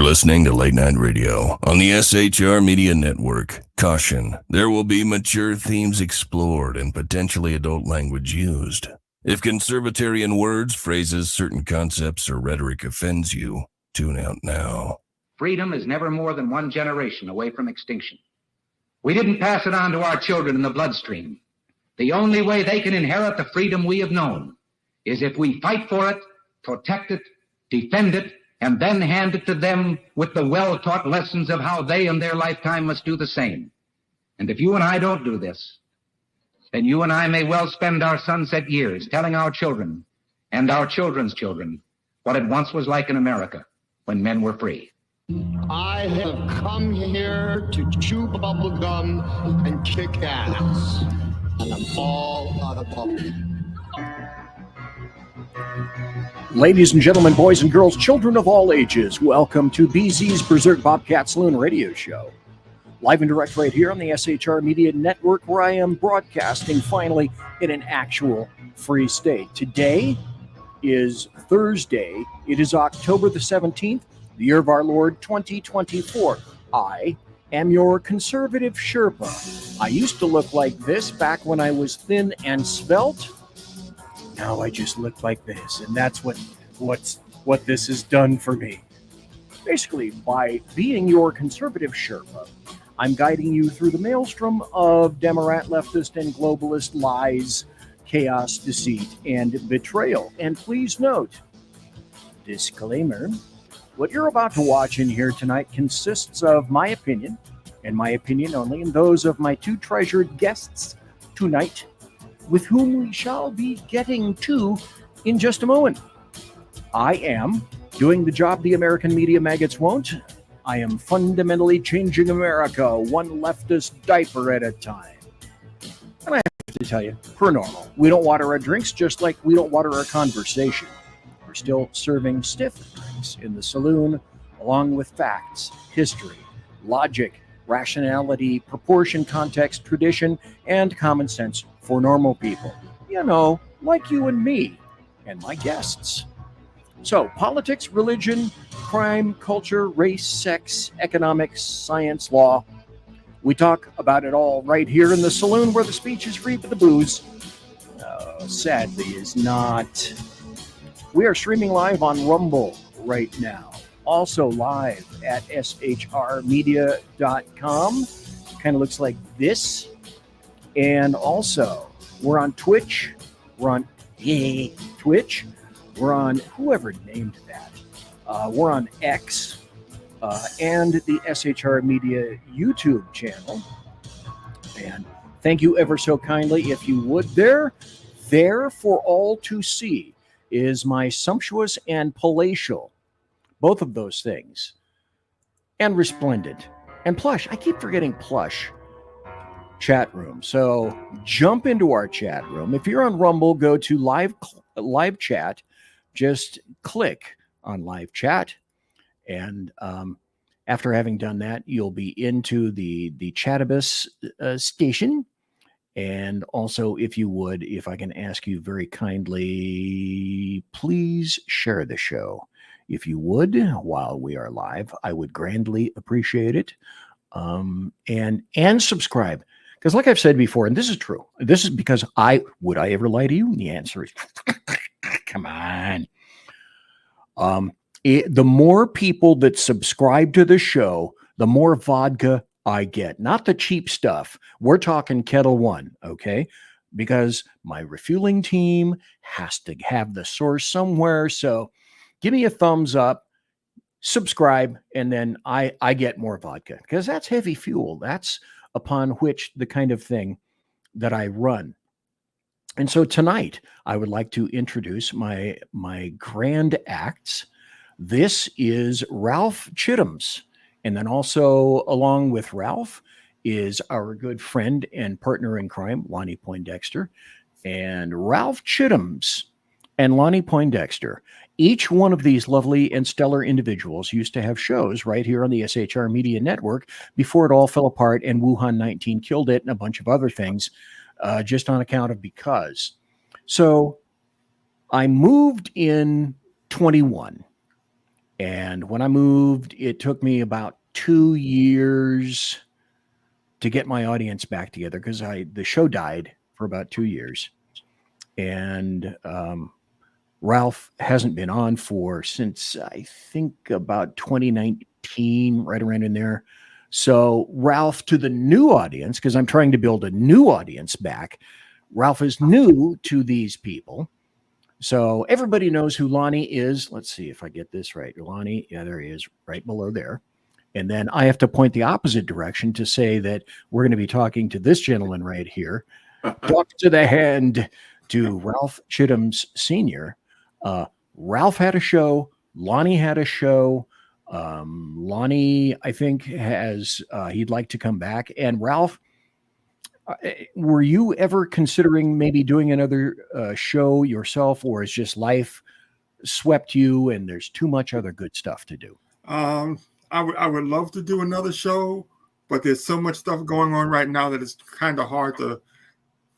listening to Late Night Radio on the SHR Media Network. Caution, there will be mature themes explored and potentially adult language used. If conservatarian words, phrases, certain concepts, or rhetoric offends you, tune out now. Freedom is never more than one generation away from extinction. We didn't pass it on to our children in the bloodstream. The only way they can inherit the freedom we have known is if we fight for it, protect it, defend it, and then hand it to them with the well-taught lessons of how they in their lifetime must do the same. And if you and I don't do this, then you and I may well spend our sunset years telling our children and our children's children what it once was like in America when men were free. I have come here to chew bubble gum and kick ass, and I'm all out of bubble. Ladies and gentlemen, boys and girls, children of all ages, welcome to BZ's Berserk Bobcat Saloon radio show. Live and direct right here on the SHR Media Network, where I am broadcasting finally in an actual free state. Today is Thursday. It is October the 17th, the year of our Lord 2024. I am your Conservative Sherpa. I used to look like this back when I was thin and svelte. Now I just look like this, and that's what this has done for me. Basically, by being your Conservative Sherpa, I'm guiding you through the maelstrom of Demorat, leftist, and globalist lies, chaos, deceit, and betrayal. And please note, disclaimer, what you're about to watch in here tonight consists of my opinion, and my opinion only, and those of my two treasured guests tonight, with whom we shall be getting to in just a moment. I am doing the job the American media maggots won't. I am fundamentally changing America one leftist diaper at a time. And I have to tell you, per normal, we don't water our drinks just like we don't water our conversation. We're still serving stiff drinks in the saloon, along with facts, history, logic, rationality, proportion, context, tradition, and common sense for normal people. You know, like you and me and my guests. So, politics, religion, crime, culture, race, sex, economics, science, law. We talk about it all right here in the saloon where the speech is free for the booze. Sadly is not. We are streaming live on Rumble right now. Also live at shrmedia.com. Kind of looks like this. And also, we're on Twitch. We're on Twitch. We're on whoever named that. We're on X and the SHR Media YouTube channel. And thank you ever so kindly. If you would, there for all to see is my sumptuous and palatial. Both of those things. And resplendent. And plush. I keep forgetting plush. Chat room. So jump into our chat room. If you're on Rumble, go to live chat. Just click on live chat. And after having done that, you'll be into the Chattabus station. And also, if you would, if I can ask you very kindly, please share the show. If you would, while we are live, I would grandly appreciate it. And subscribe. Because like I've said before, and this is true, this is because would I ever lie to you? And the answer is, come on. The more people that subscribe to the show, the more vodka I get. Not the cheap stuff. We're talking Kettle One, okay? Because my refueling team has to have the source somewhere. So give me a thumbs up, subscribe, and then I get more vodka. Because that's heavy fuel. That's upon which the kind of thing that I run. And so tonight, I would like to introduce my grand acts. This is RALPH Chittams. And then also along with Ralph is our good friend and partner in crime, Lonnie Poindexter. And RALPH Chittams and Lonnie Poindexter, each one of these lovely and stellar individuals used to have shows right here on the SHR Media Network before it all fell apart and Wuhan 19 killed it and a bunch of other things just on account of because. – So I moved in 21 And when I moved, it took me about 2 years to get my audience back together because the show died for about 2 years. And Ralph hasn't been on since I think about 2019, right around in there. So Ralph, to the new audience, because I'm trying to build a new audience back, Ralph is new to these people. So everybody knows who Lonnie is. Let's see if I get this right. Lonnie, yeah, there he is, right below there. And then I have to point the opposite direction to say that we're going to be talking to this gentleman right here. Talk to the hand to RALPH Chittams Sr. Ralph had a show. Lonnie had a show. Lonnie, I think, he'd like to come back. And Ralph, were you ever considering maybe doing another show yourself, or is just life swept you and there's too much other good stuff to do? I would love to do another show, but there's so much stuff going on right now that it's kind of hard to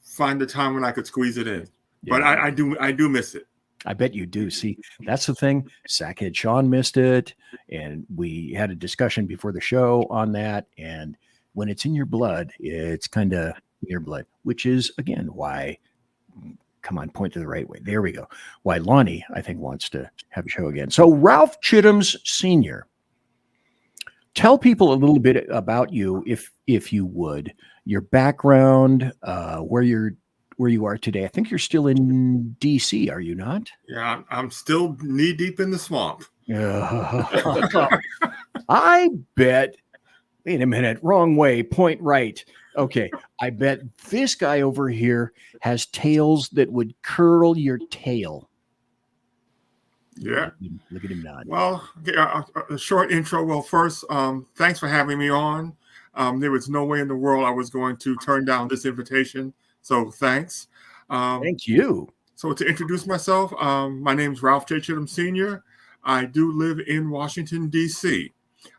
find the time when I could squeeze it in. Yeah. But I do miss it. I bet you do. See, that's the thing. Sackhead Sean missed it, and we had a discussion before the show on that. And when it's in your blood, it's kind of your blood, which is, again, why, come on, point to the right way. There we go. Why Lonnie, I think, wants to have a show again. So RALPH Chittams Sr., tell people a little bit about you, if you would, your background, where you are today. I think you're still in DC, are you not? Yeah, I'm still knee deep in the swamp. I bet. Wait a minute, wrong way, point right. Okay, I bet this guy over here has tails that would curl your tail. Yeah. Look at him nod. Well, a short intro. Well, first, thanks for having me on. There was no way in the world I was going to turn down this invitation. So thanks. Thank you. So to introduce myself, my name is RALPH J Chittams Sr. I do live in Washington, D.C.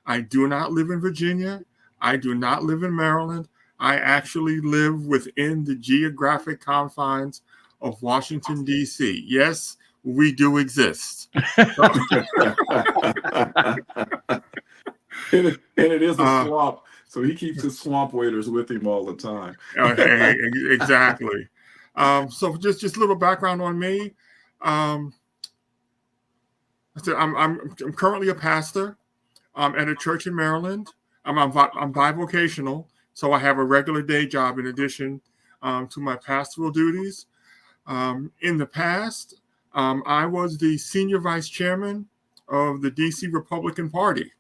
I do not live in Virginia. I do not live in Maryland. I actually live within the geographic confines of Washington, D.C. Yes, we do exist. And it is a swamp, so he keeps his swamp waders with him all the time. Exactly. So just a little background on me. I'm currently a pastor at a church in Maryland. I'm bivocational, so I have a regular day job in addition to my pastoral duties. In the past, I was the senior vice chairman of the DC Republican Party.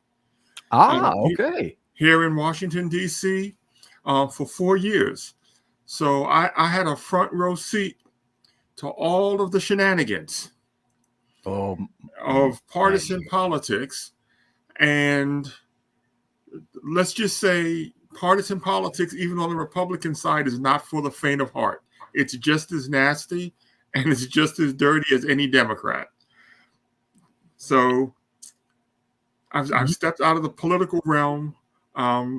Okay. Here in Washington, D.C. For 4 years. So I had a front row seat to all of the shenanigans of partisan politics. And let's just say partisan politics, even on the Republican side, is not for the faint of heart. It's just as nasty and it's just as dirty as any Democrat. So I've stepped out of the political realm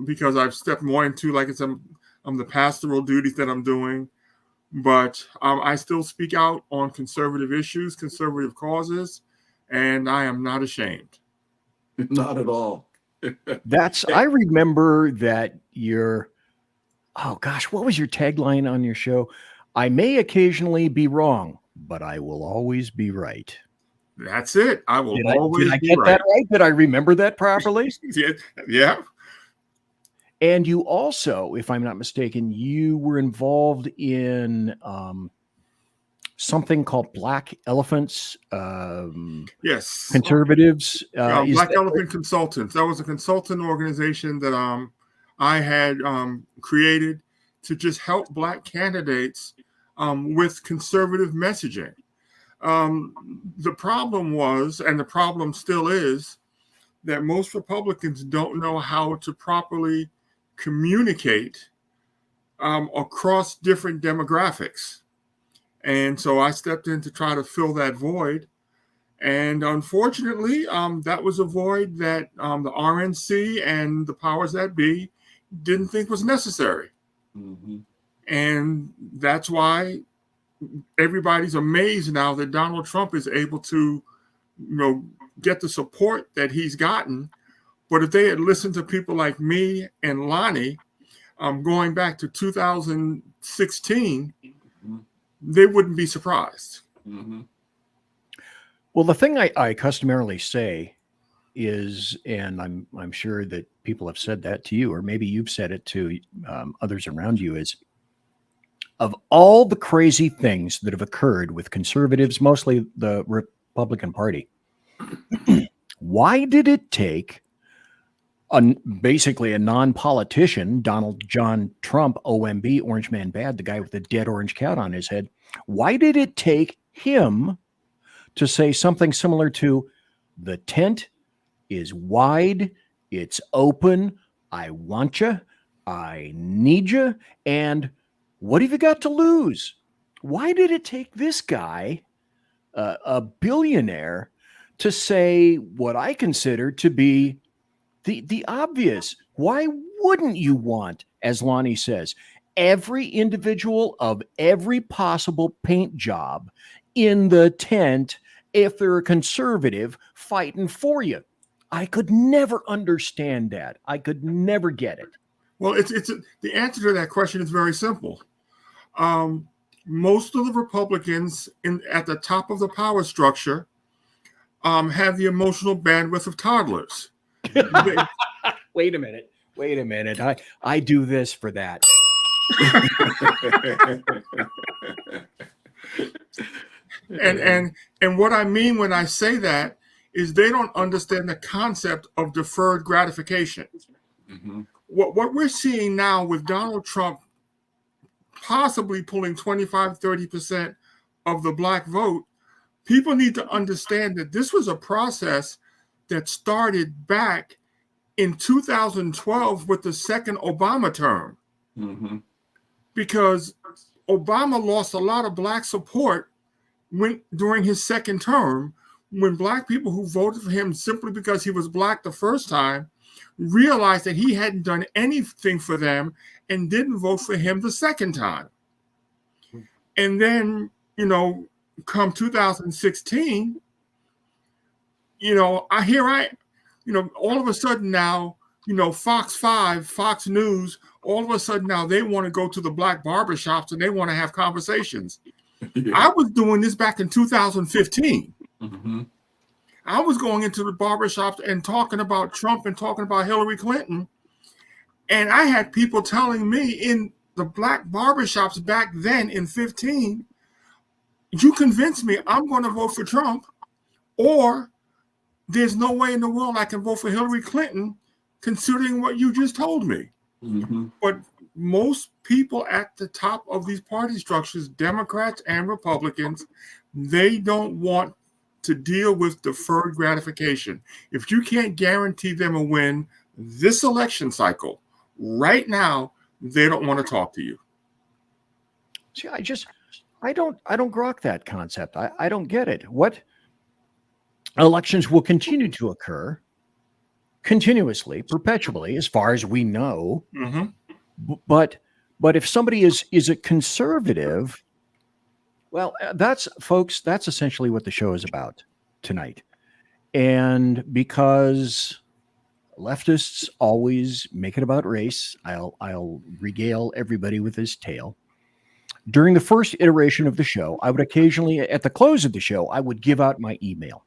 because I've stepped more into, like I said, the pastoral duties that I'm doing. But I still speak out on conservative issues, conservative causes, and I am not ashamed. Not at all. I remember that what was your tagline on your show? I may occasionally be wrong, but I will always be right. That's it. I will always be right. Did I get that right? Did I remember that properly? Yeah. And you also, if I'm not mistaken, you were involved in something called Black Elephants. Yes. Conservatives. Black Elephant Consultants. That was a consultant organization that I had created to just help Black candidates with conservative messaging. The problem was, and the problem still is, that most Republicans don't know how to properly communicate across different demographics. And so I stepped in to try to fill that void. And unfortunately, that was a void that the RNC and the powers that be didn't think was necessary. Mm-hmm. And that's why everybody's amazed now that Donald Trump is able to, get the support that he's gotten. But if they had listened to people like me and Lonnie, going back to 2016, they wouldn't be surprised. Mm-hmm. Well, the thing I customarily say is, and I'm sure that people have said that to you, or maybe you've said it to others around you, is of all the crazy things that have occurred with conservatives, mostly the Republican Party, why did it take basically a non-politician, Donald John Trump, OMB, Orange Man Bad, the guy with the dead orange cat on his head, why did it take him to say something similar to, the tent is wide, it's open, I want you, I need you, and what have you got to lose? Why did it take this guy, a billionaire, to say what I consider to be the obvious? Why wouldn't you want, as Lonnie says, every individual of every possible paint job in the tent if they're a conservative fighting for you? I could never understand that. I could never get it. Well, the answer to that question is very simple. Most of the Republicans at the top of the power structure have the emotional bandwidth of toddlers. Wait a minute. I do this for that. And what I mean when I say that is they don't understand the concept of deferred gratification. Mm-hmm. What we're seeing now with Donald Trump possibly pulling 25-30% of the black vote, people need to understand that this was a process that started back in 2012 with the second Obama term. Mm-hmm. Because Obama lost a lot of black support during his second term, when black people who voted for him simply because he was black the first time realized that he hadn't done anything for them and didn't vote for him the second time. And then, come 2016, all of a sudden now, Fox 5, Fox News, all of a sudden now they want to go to the black barbershops and they want to have conversations. Yeah. I was doing this back in 2015. Mm-hmm. I was going into the barbershops and talking about Trump and talking about Hillary Clinton. And I had people telling me in the black barbershops back then in 15, you convinced me I'm going to vote for Trump, or there's no way in the world I can vote for Hillary Clinton considering what you just told me. Mm-hmm. But most people at the top of these party structures, Democrats and Republicans, they don't want to deal with deferred gratification. If you can't guarantee them a win this election cycle, right now, they don't want to talk to you. See, I don't grok that concept. I don't get it. What elections will continue to occur continuously, perpetually, as far as we know. Mm-hmm. But if somebody is a conservative, well, that's essentially what the show is about tonight. And because leftists always make it about race, I'll regale everybody with his tale. During the first iteration of the show, I would occasionally, at the close of the show, I would give out my email.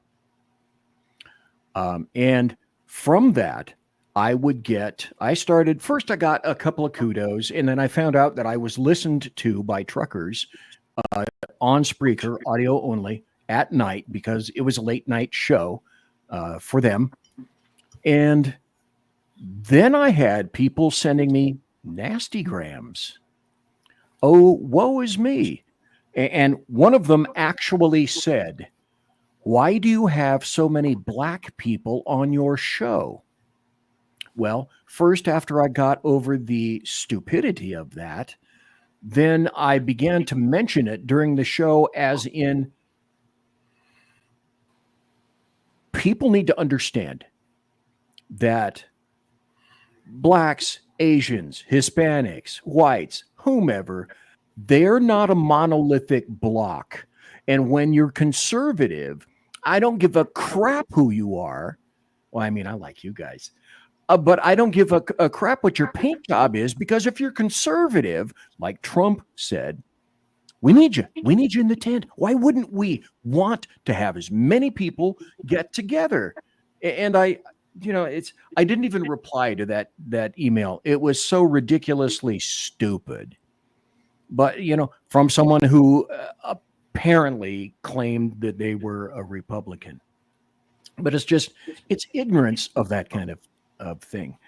And from that, I got a couple of kudos, and then I found out that I was listened to by truckers on Spreaker, audio only, at night, because it was a late night show for them. And then I had people sending me nasty grams. Oh, woe is me. And one of them actually said, "Why do you have so many black people on your show?" Well, first, after I got over the stupidity of that, then I began to mention it during the show, as in, people need to understand that blacks, Asians, Hispanics, whites, whomever, they're not a monolithic block. And when you're conservative, I don't give a crap who you are. Well, I mean, I like you guys. But I don't give a crap what your paint job is, because if you're conservative, like Trump said, we need you. We need you in the tent. Why wouldn't we want to have as many people get together? And I didn't even reply to that email. It was so ridiculously stupid. But, from someone who apparently claimed that they were a Republican. But it's ignorance of that kind of thing.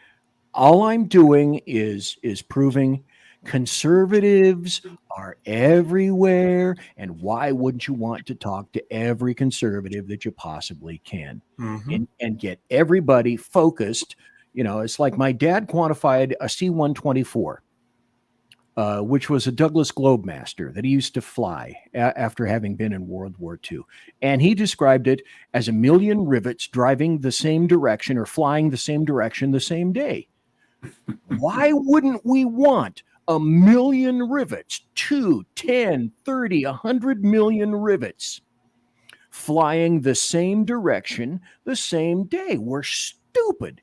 All I'm doing is proving conservatives are everywhere, and why wouldn't you want to talk to every conservative that you possibly can, and get everybody focused? It's like my dad quantified a C-124, which was a Douglas Globemaster that he used to fly after having been in World War II. And he described it as 1,000,000 rivets driving the same direction or flying the same direction the same day. Why wouldn't we want 1,000,000 rivets, 2, 10, 30, 100 million rivets flying the same direction the same day? We're stupid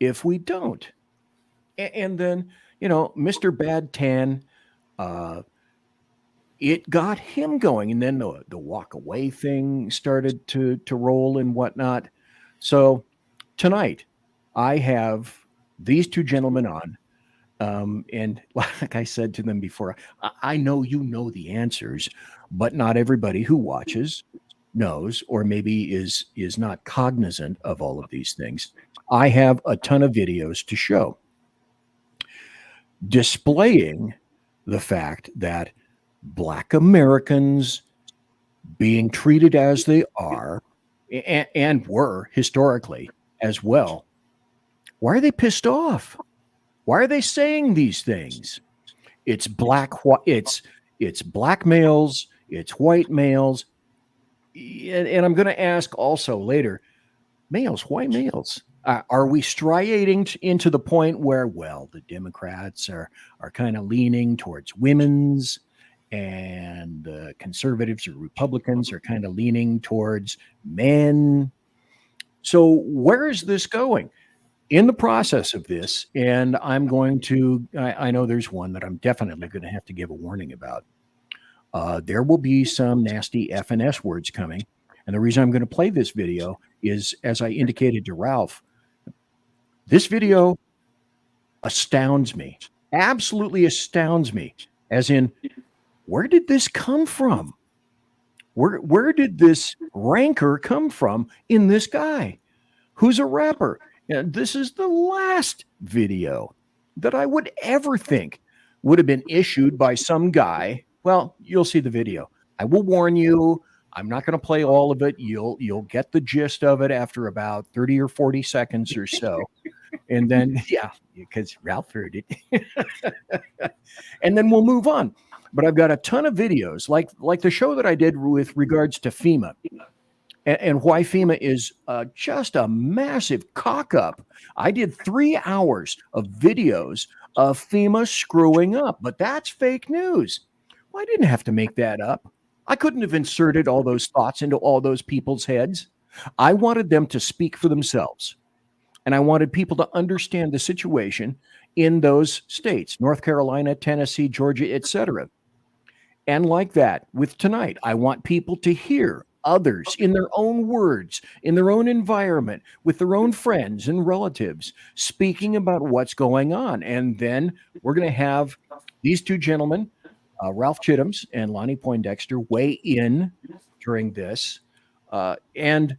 if we don't. And then, Mr. Bad Tan, it got him going. And then the walk away thing started to roll and whatnot. So tonight I have these two gentlemen on. And like I said to them before, I know you know the answers, but not everybody who watches knows, or maybe is not cognizant of all of these things. I have a ton of videos to show displaying the fact that Black Americans being treated as they are and were historically as well. Why are they pissed off? Why are they saying these things? It's black males, it's white males. And I'm going to ask also later, males, why males? Are we striating into the point where, well, the Democrats are kind of leaning towards women's, and the conservatives or Republicans are kind of leaning towards men? So where is this going? In the process of this, and I'm going to, I know there's one that I'm definitely going to have to give a warning about. There will be some nasty F and S words coming. And the reason I'm going to play this video is, as I indicated to Ralph, this video astounds me, absolutely astounds me, as in, where did this come from? Where did this rancor come from in this guy who's a rapper? And this is the last video that I would ever think would have been issued by some guy. Well, you'll see the video. I will warn you, I'm not going to play all of it. You'll get the gist of it after about 30 or 40 seconds or so. And then, yeah, because Ralph heard it. And then we'll move on. But I've got a ton of videos, like the show that I did with regards to FEMA. And why FEMA is just a massive cock-up. I did 3 hours of videos of FEMA screwing up, but that's fake news. Well, I didn't have to make that up. I couldn't have inserted all those thoughts into all those people's heads. I wanted them to speak for themselves. And I wanted people to understand the situation in those states, North Carolina, Tennessee, Georgia, etc. And like that, with tonight, I want people to hear others in their own words, in their own environment, with their own friends and relatives, speaking about what's going on. And then we're going to have these two gentlemen, RALPH Chittams and Lonnie Poindexter, weigh in during this. And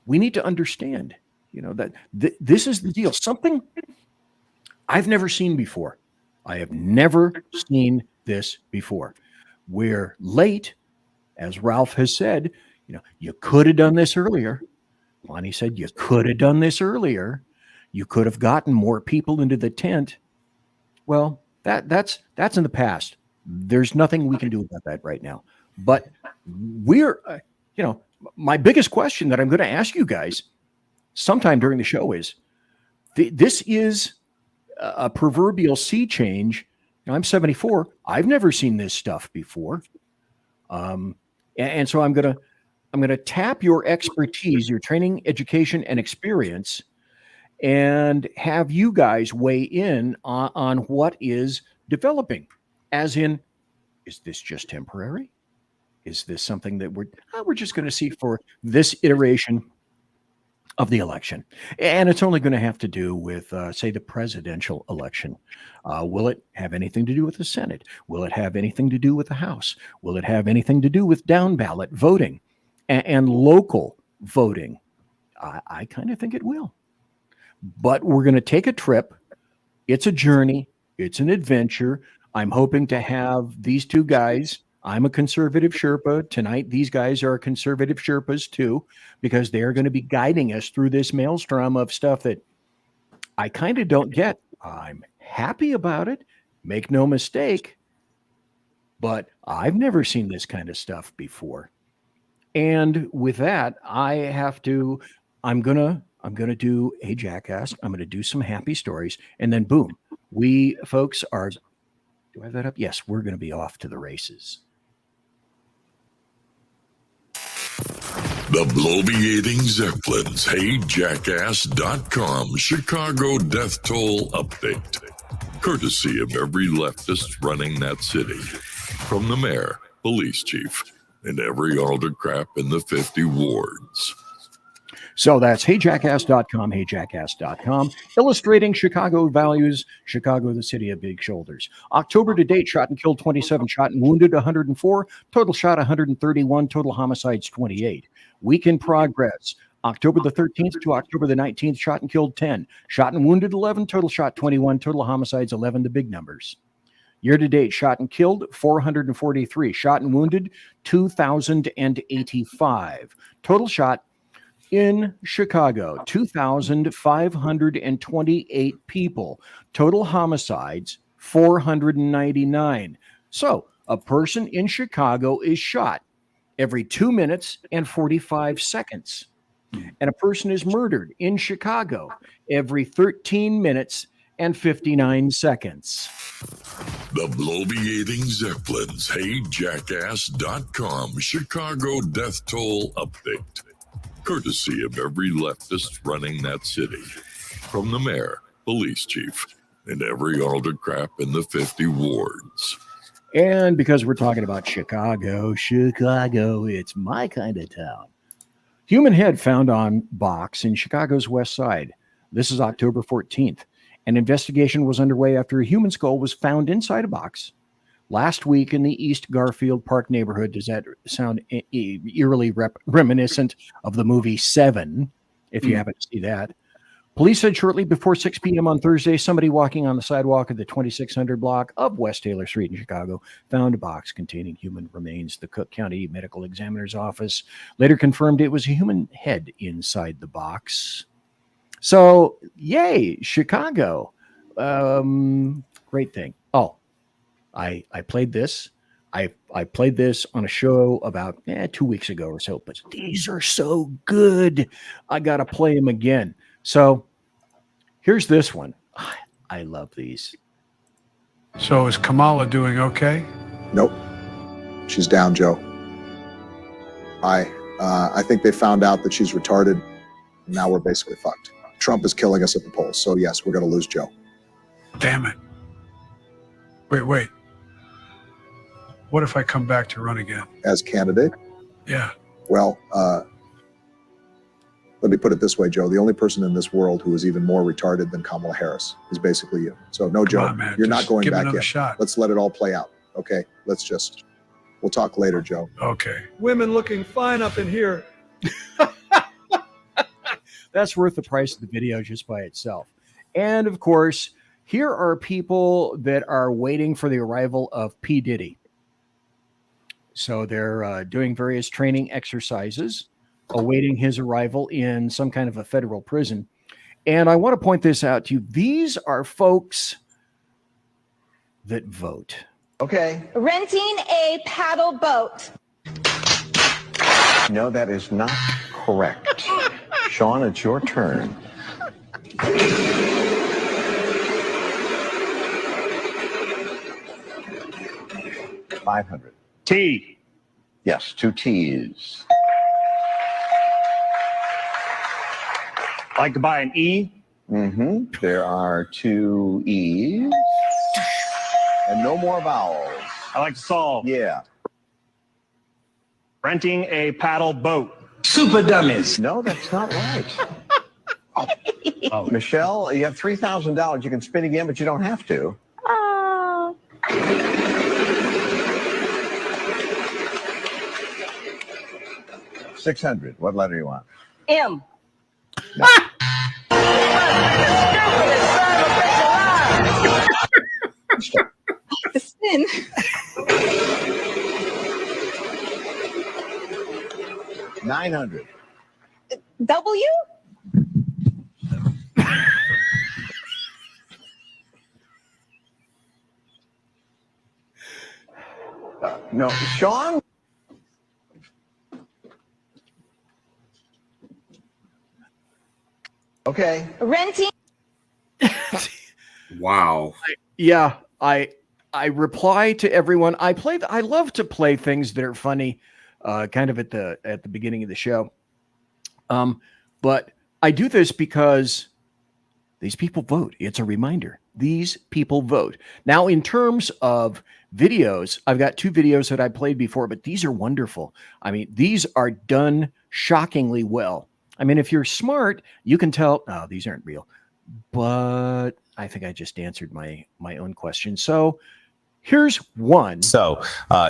we need to understand, that this is the deal. Something I've never seen before. I have never seen this before. We're late. As Ralph has said, you could have done this earlier. Lonnie said, you could have done this earlier. You could have gotten more people into the tent. Well, that's in the past. There's nothing we can do about that right now. But we're, my biggest question that I'm going to ask you guys sometime during the show is, this is a proverbial sea change. I'm 74. I've never seen this stuff before. And so I'm going to I'm going to tap your expertise, your training, education, and experience, and have you guys weigh in on what is developing. As in, is this just temporary? Is this something that we're just going to see for this iteration of the election? And it's only going to have to do with, say, the presidential election. Will it have anything to do with the Senate? Will it have anything to do with the House? Will it have anything to do with down ballot voting and local voting? I kind of think it will. But we're going to take a trip. It's a journey. It's an adventure. I'm hoping to have these two guys. I'm a conservative Sherpa. Tonight, these guys are conservative Sherpas too, because they're going to be guiding us through this maelstrom of stuff that I kind of don't get. I'm happy about it. Make no mistake. But I've never seen this kind of stuff before. And with that, I'm going to do a jackass. I'm going to do some happy stories. And then boom, we folks are, do I have that up? Yes, we're going to be off to the races. The bloviating Zeppelins, HeyJackass.com Chicago death toll update. Courtesy of every leftist running that city. From the mayor, police chief, and every autocrat in the 50 wards. So that's HeyJackass.com, HeyJackass.com, illustrating Chicago values, Chicago, the city of big shoulders. October to date, shot and killed 27, shot and wounded 104, total shot 131, total homicides 28. Week in progress, October the 13th to October the 19th, shot and killed 10, shot and wounded 11, total shot 21, total homicides 11, the big numbers. Year to date, shot and killed 443, shot and wounded 2,085, total shot in Chicago, 2,528 people. Total homicides, 499. So a person in Chicago is shot every 2 minutes and 45 seconds. And a person is murdered in Chicago every 13 minutes and 59 seconds. The bloviating Zeppelins, HeyJackass.com Chicago death toll update. Courtesy of every leftist running that city. From the mayor, police chief, and every autocrat in the 50 wards. And because we're talking about Chicago, it's my kind of town. Human head found on box in Chicago's west side. This is October 14th. An investigation was underway after a human skull was found inside a box last week in the East Garfield Park neighborhood. Does that sound eerily reminiscent of the movie Seven, if you happen to see that? Police said shortly before 6 p.m. on Thursday, somebody walking on the sidewalk of the 2600 block of West Taylor Street in Chicago found a box containing human remains. The Cook County Medical Examiner's Office later confirmed it was a human head inside the box. So, yay, Chicago. Great thing. Oh, I played this. I played this on a show about 2 weeks ago or so, but these are so good. I got to play them again. So here's this one. I love these. So is Kamala doing okay? Nope. She's down, Joe. I think they found out that she's retarded. And now we're basically fucked. Trump is killing us at the polls. So yes, we're going to lose Joe. Damn it. Wait. What if I come back to run again? As candidate? Yeah. Well, let me put it this way, Joe. The only person in this world who is even more retarded than Kamala Harris is basically you. So no, Joe, on, man. You're Just not going give back another yet. shot. Let's let it all play out. Okay, we'll talk later, Joe. Okay. Women looking fine up in here. That's worth the price of the video just by itself. And of course, here are people that are waiting for the arrival of P. Diddy. So they're doing various training exercises, awaiting his arrival in some kind of a federal prison. And I want to point this out to you. These are folks that vote. Okay. Renting a paddle boat. No, that is not correct. Sean, it's your turn. 500. T. Yes, 2 T's. Like to buy an E? Mm-hmm. There are 2 E's. And no more vowels. I like to solve. Yeah. Renting a paddle boat. Super dummies. No, that's not right. Michelle, you have $3,000. You can spin again, but you don't have to. Oh. 600. What letter do you want? M. No. The spin. $900. W? No, Sean? Okay. Renting. Wow. Yeah, I reply to everyone. I love to play things that are funny, kind of at the beginning of the show. But I do this because these people vote. It's a reminder. These people vote. Now, in terms of videos, I've got 2 videos that I played before, but these are wonderful. I mean, these are done shockingly well. I mean, if you're smart, you can tell, oh, these aren't real. But I think I just answered my own question. So here's one. So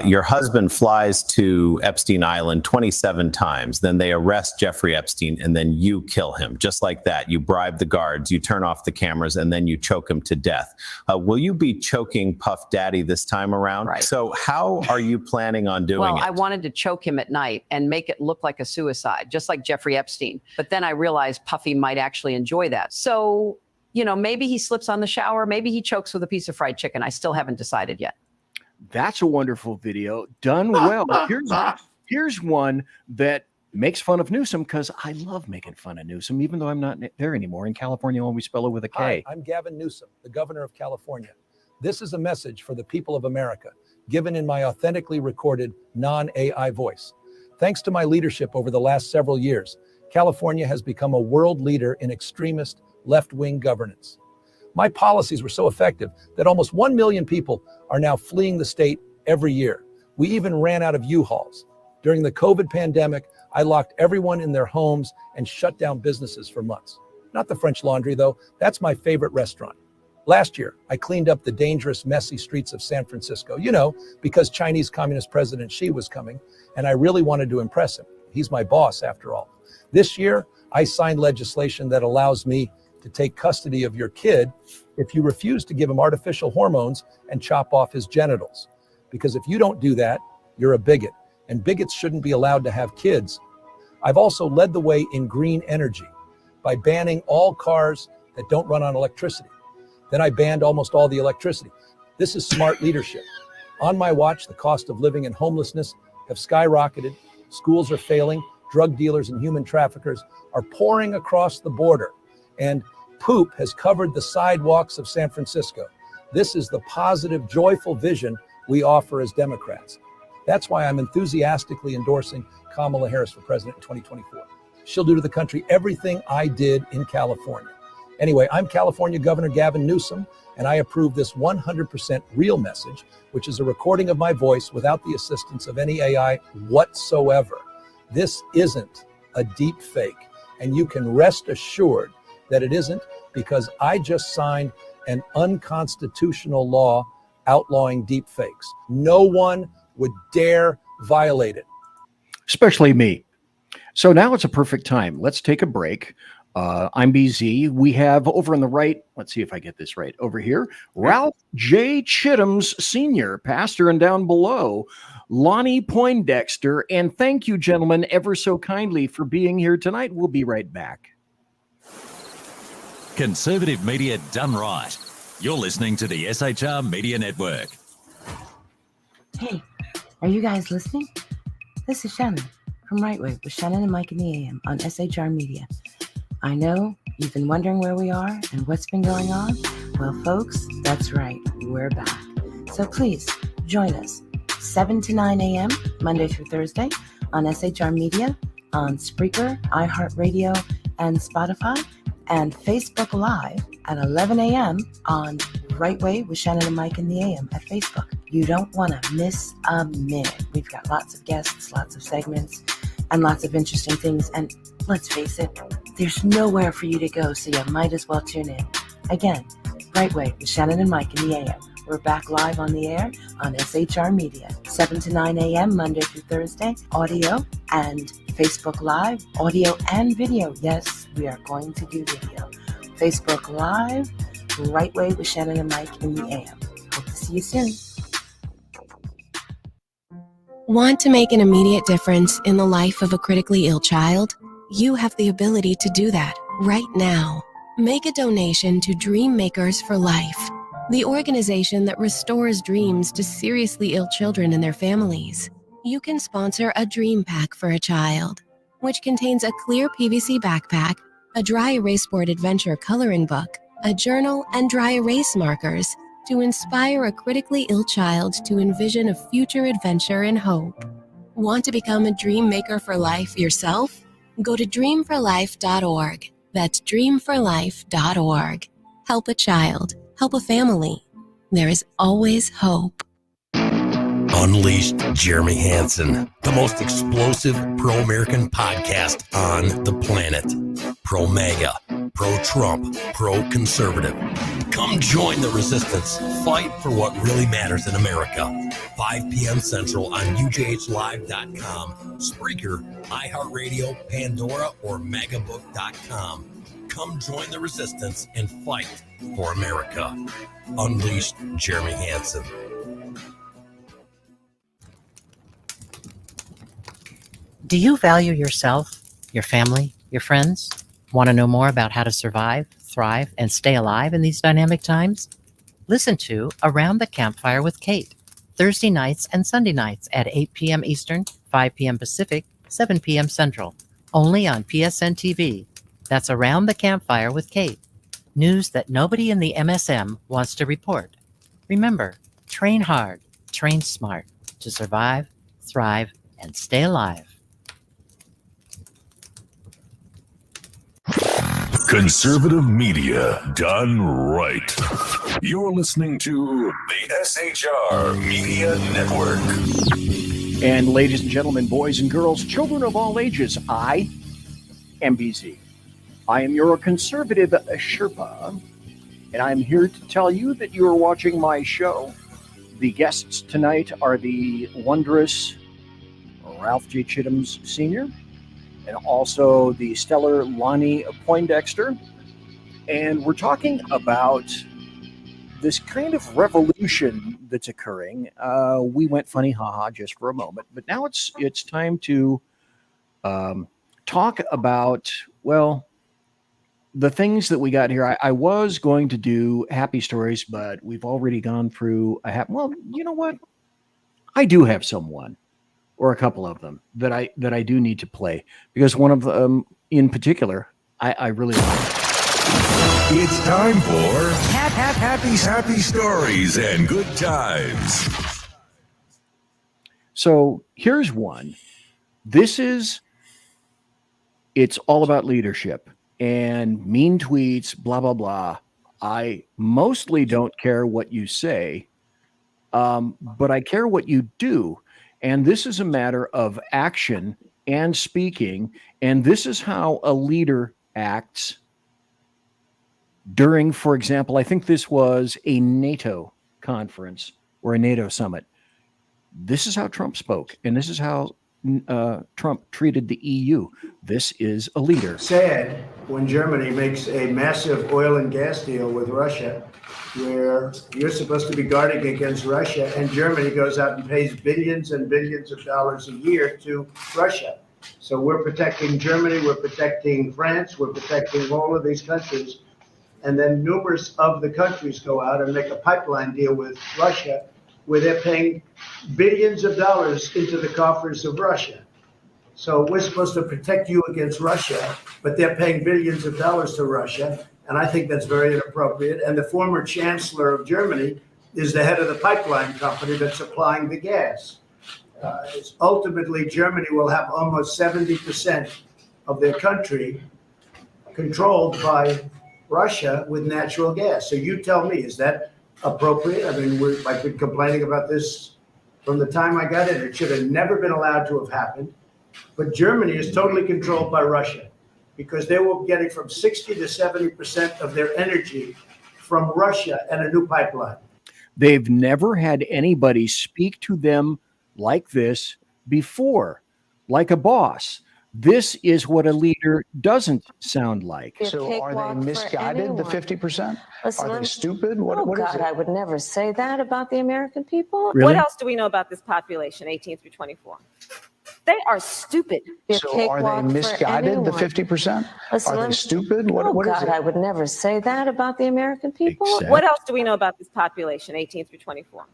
your husband flies to Epstein Island 27 times. Then they arrest Jeffrey Epstein, and then you kill him. Just like that. You bribe the guards, you turn off the cameras, and then you choke him to death. Will you be choking Puff Daddy this time around? Right. So how are you planning on doing it? Well, I wanted to choke him at night and make it look like a suicide, just like Jeffrey Epstein. But then I realized Puffy might actually enjoy that. So, you know, maybe he slips on the shower. Maybe he chokes with a piece of fried chicken. I still haven't decided yet. That's a wonderful video done well. Here's one that makes fun of Newsom, because I love making fun of Newsom, even though I'm not there anymore. In California, always spell it with a K. Hi, I'm Gavin Newsom, the governor of California. This is a message for the people of America, given in my authentically recorded non-AI voice. Thanks to my leadership over the last several years, California has become a world leader in extremist left-wing governance. My policies were so effective that almost 1 million people are now fleeing the state every year. We even ran out of U-Hauls. During the COVID pandemic, I locked everyone in their homes and shut down businesses for months. Not the French Laundry, though. That's my favorite restaurant. Last year, I cleaned up the dangerous, messy streets of San Francisco, because Chinese Communist President Xi was coming, and I really wanted to impress him. He's my boss, after all. This year, I signed legislation that allows me to take custody of your kid if you refuse to give him artificial hormones and chop off his genitals. Because if you don't do that, you're a bigot, and bigots shouldn't be allowed to have kids. I've also led the way in green energy by banning all cars that don't run on electricity. Then I banned almost all the electricity. This is smart leadership. On my watch, the cost of living and homelessness have skyrocketed. Schools are failing. Drug dealers and human traffickers are pouring across the border. And poop has covered the sidewalks of San Francisco. This is the positive, joyful vision we offer as Democrats. That's why I'm enthusiastically endorsing Kamala Harris for president in 2024. She'll do to the country everything I did in California. Anyway, I'm California Governor Gavin Newsom, and I approve this 100% real message, which is a recording of my voice without the assistance of any AI whatsoever. This isn't a deep fake, and you can rest assured that it isn't, because I just signed an unconstitutional law outlawing deep fakes. No one would dare violate it. Especially me. So now it's a perfect time. Let's take a break. I'm BZ. We have over on the right, let's see if I get this right, over here, RALPH J CHITTAMS Sr, pastor, and down below, Lonnie Poindexter. And thank you, gentlemen, ever so kindly for being here tonight. We'll be right back. Conservative media done right. You're listening to the SHR Media Network. Hey, are you guys listening? This is Shannon from Right Way with Shannon and Mike in the AM on SHR Media. I know you've been wondering where we are and what's been going on. Well, folks, that's right. We're back. So please join us 7 to 9 a.m. Monday through Thursday on SHR Media, on Spreaker, iHeartRadio, and Spotify, and Facebook Live at 11 a.m. on Right Way with Shannon and Mike in the AM at Facebook. You don't want to miss a minute. We've got lots of guests, lots of segments, and lots of interesting things. And let's face it, there's nowhere for you to go, so you might as well tune in. Again, Right Way with Shannon and Mike in the AM. We're back live on the air on SHR Media, 7 to 9 a.m. Monday through Thursday, audio and Facebook Live, audio and video. Yes, we are going to do video. Facebook Live, Right Way with Shannon and Mike in the AM. Hope to see you soon. Want to make an immediate difference in the life of a critically ill child? You have the ability to do that right now. Make a donation to Dream Makers for Life, the organization that restores dreams to seriously ill children and their families. You can sponsor a dream pack for a child, which contains a clear PVC backpack, a dry erase board adventure coloring book, a journal, and dry erase markers to inspire a critically ill child to envision a future adventure and hope. Want to become a dream maker for life yourself? Go to dreamforlife.org. That's dreamforlife.org. Help a child. Help a family. There is always hope. Unleashed Jeremy Hansen, the most explosive pro-American podcast on the planet. Pro-MAGA, pro-Trump, pro-conservative. Come join the resistance. Fight for what really matters in America. 5 p.m. Central on UJHLive.com, Spreaker, iHeartRadio, Pandora, or MAGABook.com. Come join the resistance and fight for America. Unleashed Jeremy Hansen. Do you value yourself, your family, your friends? Want to know more about how to survive, thrive, and stay alive in these dynamic times? Listen to Around the Campfire with Kate, Thursday nights and Sunday nights at 8 p.m. Eastern, 5 p.m. Pacific, 7 p.m. Central, only on PSN TV. That's Around the Campfire with Kate. News that nobody in the MSM wants to report. Remember, train hard, train smart to survive, thrive, and stay alive. Conservative media done right. You're listening to the SHR Media Network. And ladies and gentlemen, boys and girls, children of all ages, I am BZ. I am your Conservative Sherpa, and I'm here to tell you that you are watching my show. The guests tonight are the wondrous RALPH J CHITTAMS Sr., and also the stellar Lonnie Poindexter. And we're talking about this kind of revolution that's occurring. We went funny haha just for a moment, but now it's time to talk about, well, the things that we got here. I was going to do happy stories, but we've already gone through well, you know what? I do have someone, or a couple of them, that I do need to play, because one of them in particular I really like. It's time for happy stories and good times. So here's one. It's all about leadership and mean tweets, blah, blah, blah. I mostly don't care what you say, but I care what you do. And this is a matter of action and speaking. And this is how a leader acts during, for example, I think this was a NATO conference or a NATO summit. This is how Trump spoke. And this is how Trump treated the EU. This is a leader. Sad when Germany makes a massive oil and gas deal with Russia, where you're supposed to be guarding against Russia, and Germany goes out and pays billions and billions of dollars a year to Russia. So we're protecting Germany, we're protecting France, we're protecting all of these countries. And then numerous of the countries go out and make a pipeline deal with Russia, where they're paying billions of dollars into the coffers of Russia. So we're supposed to protect you against Russia, but they're paying billions of dollars to Russia. And I think that's very inappropriate. And the former chancellor of Germany is the head of the pipeline company that's supplying the gas. Ultimately, Germany will have almost 70% of their country controlled by Russia with natural gas. So you tell me, is that appropriate? I mean, I've been complaining about this from the time I got in. It should have never been allowed to have happened. But Germany is totally controlled by Russia because they were getting from 60 to 70% of their energy from Russia and a new pipeline. They've never had anybody speak to them like this before, like a boss. This is what a leader doesn't sound like. So are they misguided, the 50%? Are they stupid? What is God, it? I would never say that about the American people. Really? What else do we know about this population, 18 through 24? They are stupid. So are they misguided, the 50%? Are they stupid? What is God, it? I would never say that about the American people. Exactly. What else do we know about this population, 18 through 24?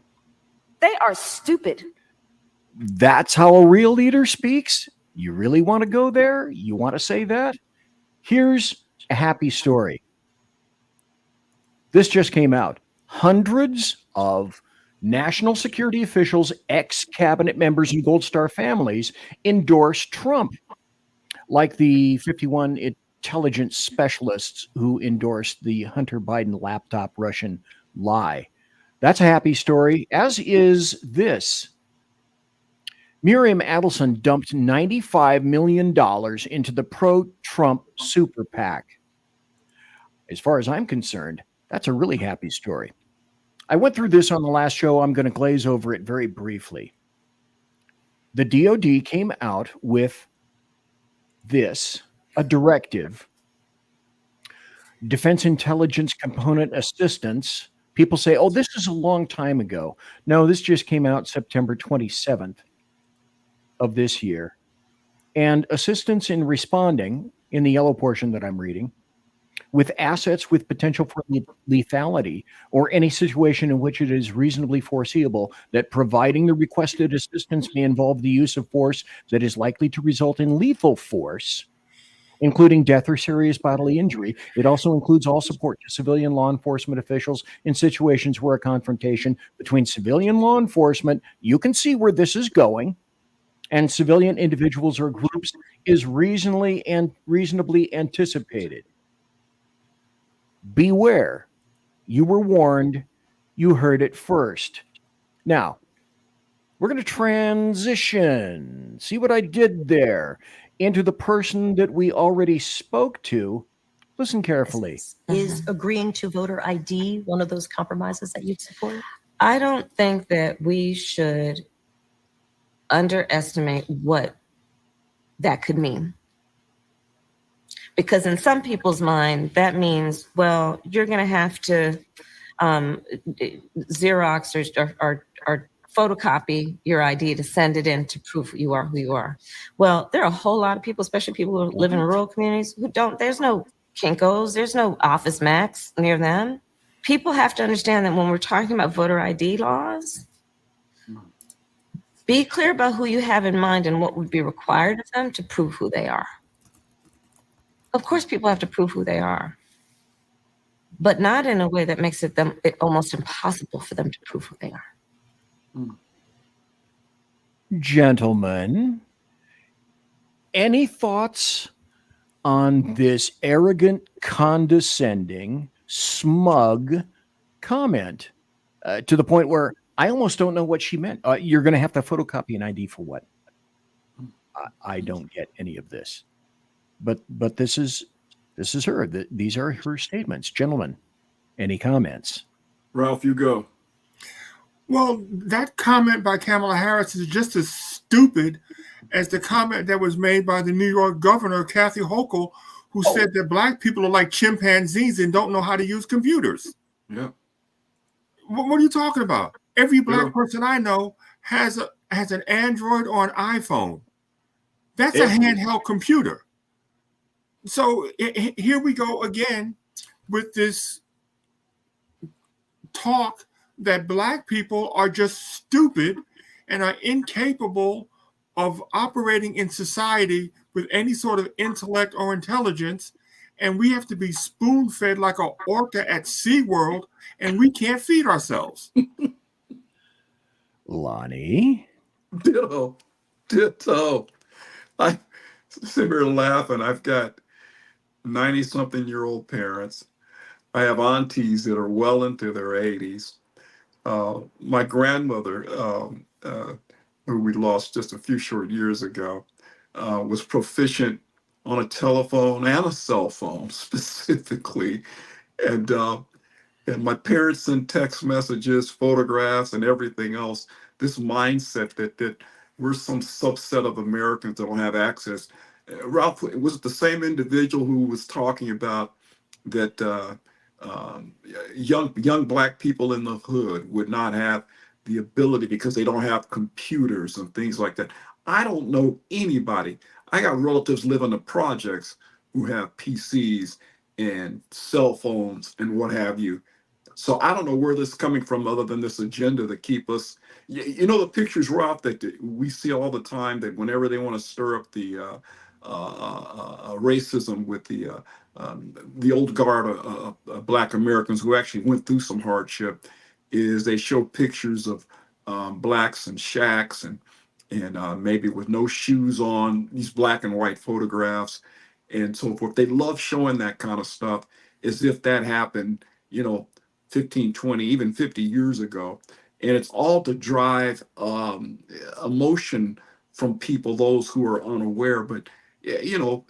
They are stupid. That's how a real leader speaks? You really want to go there? You want to say that? Here's a happy story. This just came out. Hundreds of national security officials, ex-cabinet members, and Gold Star families endorsed Trump, like the 51 intelligence specialists who endorsed the Hunter Biden laptop Russian lie. That's a happy story, as is this. Miriam Adelson dumped $95 million into the pro-Trump super PAC. As far as I'm concerned, that's a really happy story. I went through this on the last show. I'm going to glaze over it very briefly. The DOD came out with this, a directive. Defense Intelligence Component Assistance. People say, oh, this is a long time ago. No, this just came out September 27th of this year. And assistance in responding, in the yellow portion that I'm reading, with assets with potential for lethality or any situation in which it is reasonably foreseeable that providing the requested assistance may involve the use of force that is likely to result in lethal force, including death or serious bodily injury. It also includes all support to civilian law enforcement officials in situations where a confrontation between civilian law enforcement, you can see where this is going, and civilian individuals or groups is reasonably anticipated. Beware. You were warned. You heard it first. Now, we're going to transition. See what I did there? Into the person that we already spoke to. Listen carefully. Is agreeing to voter ID one of those compromises that you'd support? I don't think that we should underestimate what that could mean. Because in some people's mind, that means, well, you're going to have to Xerox or photocopy your ID to send it in to prove you are who you are. Well, there are a whole lot of people, especially people who live in rural communities, who don't, there's no Kinko's, there's no Office Max near them. People have to understand that when we're talking about voter ID laws, be clear about who you have in mind and what would be required of them to prove who they are. Of course, people have to prove who they are, but not in a way that makes it almost impossible for them to prove who they are. Gentlemen, any thoughts on this arrogant, condescending, smug comment to the point where I almost don't know what she meant? You're going to have to photocopy an ID for what? I don't get any of this. But this is her. These are her statements. Gentlemen, any comments? Ralph, you go. Well, that comment by Kamala Harris is just as stupid as the comment that was made by the New York governor, Kathy Hochul, who said that black people are like chimpanzees and don't know how to use computers. Yeah. What are you talking about? Every black person I know has an Android or an iPhone. That's a handheld computer. So here we go again with this talk that black people are just stupid and are incapable of operating in society with any sort of intellect or intelligence. And we have to be spoon-fed like an orca at SeaWorld, and we can't feed ourselves. Lonnie? Ditto. I sit here laughing. I've got 90-something-year-old parents. I have aunties that are well into their 80s. My grandmother, who we lost just a few short years ago, was proficient on a telephone and a cell phone specifically. And my parents sent text messages, photographs, and everything else. This mindset that we're some subset of Americans that don't have access. Ralph, it was the same individual who was talking about that young black people in the hood would not have the ability because they don't have computers and things like that. I don't know anybody. I got relatives live in the projects who have PCs and cell phones and what have you. So I don't know where this is coming from other than this agenda to keep us, you know, the pictures, Ralph, that we see all the time, that whenever they want to stir up the racism with the old guard of Black Americans who actually went through some hardship, is they show pictures of Blacks in shacks and maybe with no shoes on, these black and white photographs and so forth. They love showing that kind of stuff as if that happened, you know, 15, 20, even 50 years ago. And it's all to drive emotion from people, those who are unaware. But, you know,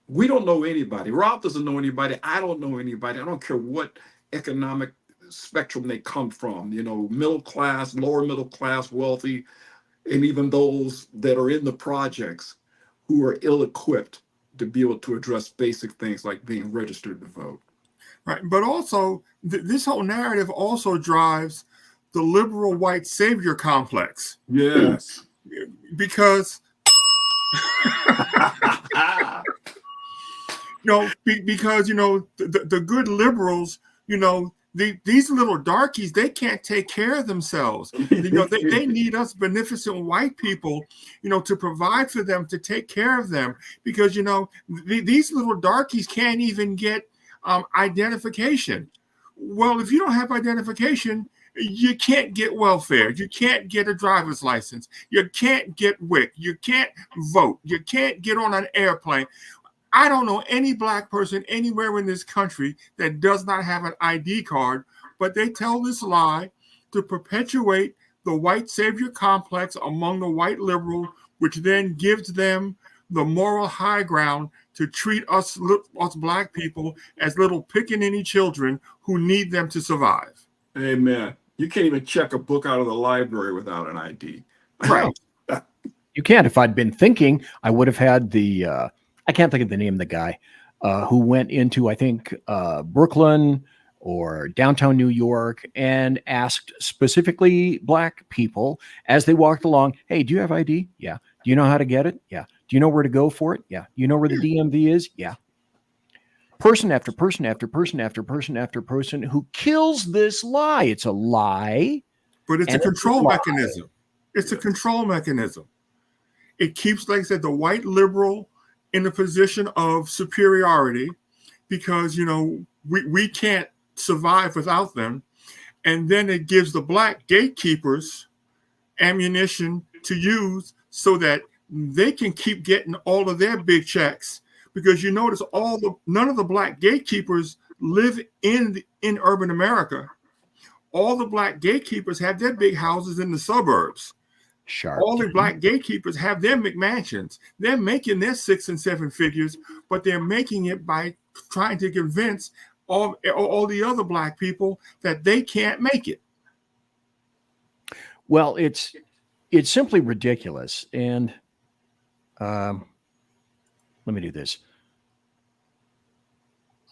we don't know anybody. Rob doesn't know anybody. I don't know anybody. I don't care what economic spectrum they come from, you know, middle class, lower middle class, wealthy, and even those that are in the projects who are ill-equipped to be able to address basic things like being registered to vote. Right. But also, this whole narrative also drives the liberal white savior complex. Yes. Because, because, you know, the good liberals, you know, these little darkies, they can't take care of themselves. You know, they need us beneficent white people, you know, to provide for them, to take care of them. Because, you know, these little darkies can't even get identification. Well, if you don't have identification, you can't get welfare. You can't get a driver's license. You can't get WIC. You can't vote. You can't get on an airplane. I don't know any Black person anywhere in this country that does not have an ID card, but they tell this lie to perpetuate the white savior complex among the white liberal, which then gives them the moral high ground to treat us Black people as little pickaninny children who need them to survive. Amen. You can't even check a book out of the library without an ID. Right. You can't. If I'd been thinking, I would have had the, I can't think of the name of the guy who went into, I think, Brooklyn or downtown New York and asked specifically Black people as they walked along, hey, do you have ID? Yeah. Do you know how to get it? Yeah. Do you know where to go for it? Yeah. Do you know where the DMV is? Yeah. Person after person after person after person after person who kills this lie. It's a lie. But it's a control mechanism. It's a control mechanism. It keeps, like I said, the white liberal in a position of superiority because, you know, we can't survive without them. And then it gives the Black gatekeepers ammunition to use so that they can keep getting all of their big checks, because you notice none of the Black gatekeepers live in urban America. All the Black gatekeepers have their big houses in the suburbs. Sharp. All the Black gatekeepers have their McMansions. They're making their 6 and 7 figures, but they're making it by trying to convince all the other Black people that they can't make it. Well, it's simply ridiculous. And let me do this.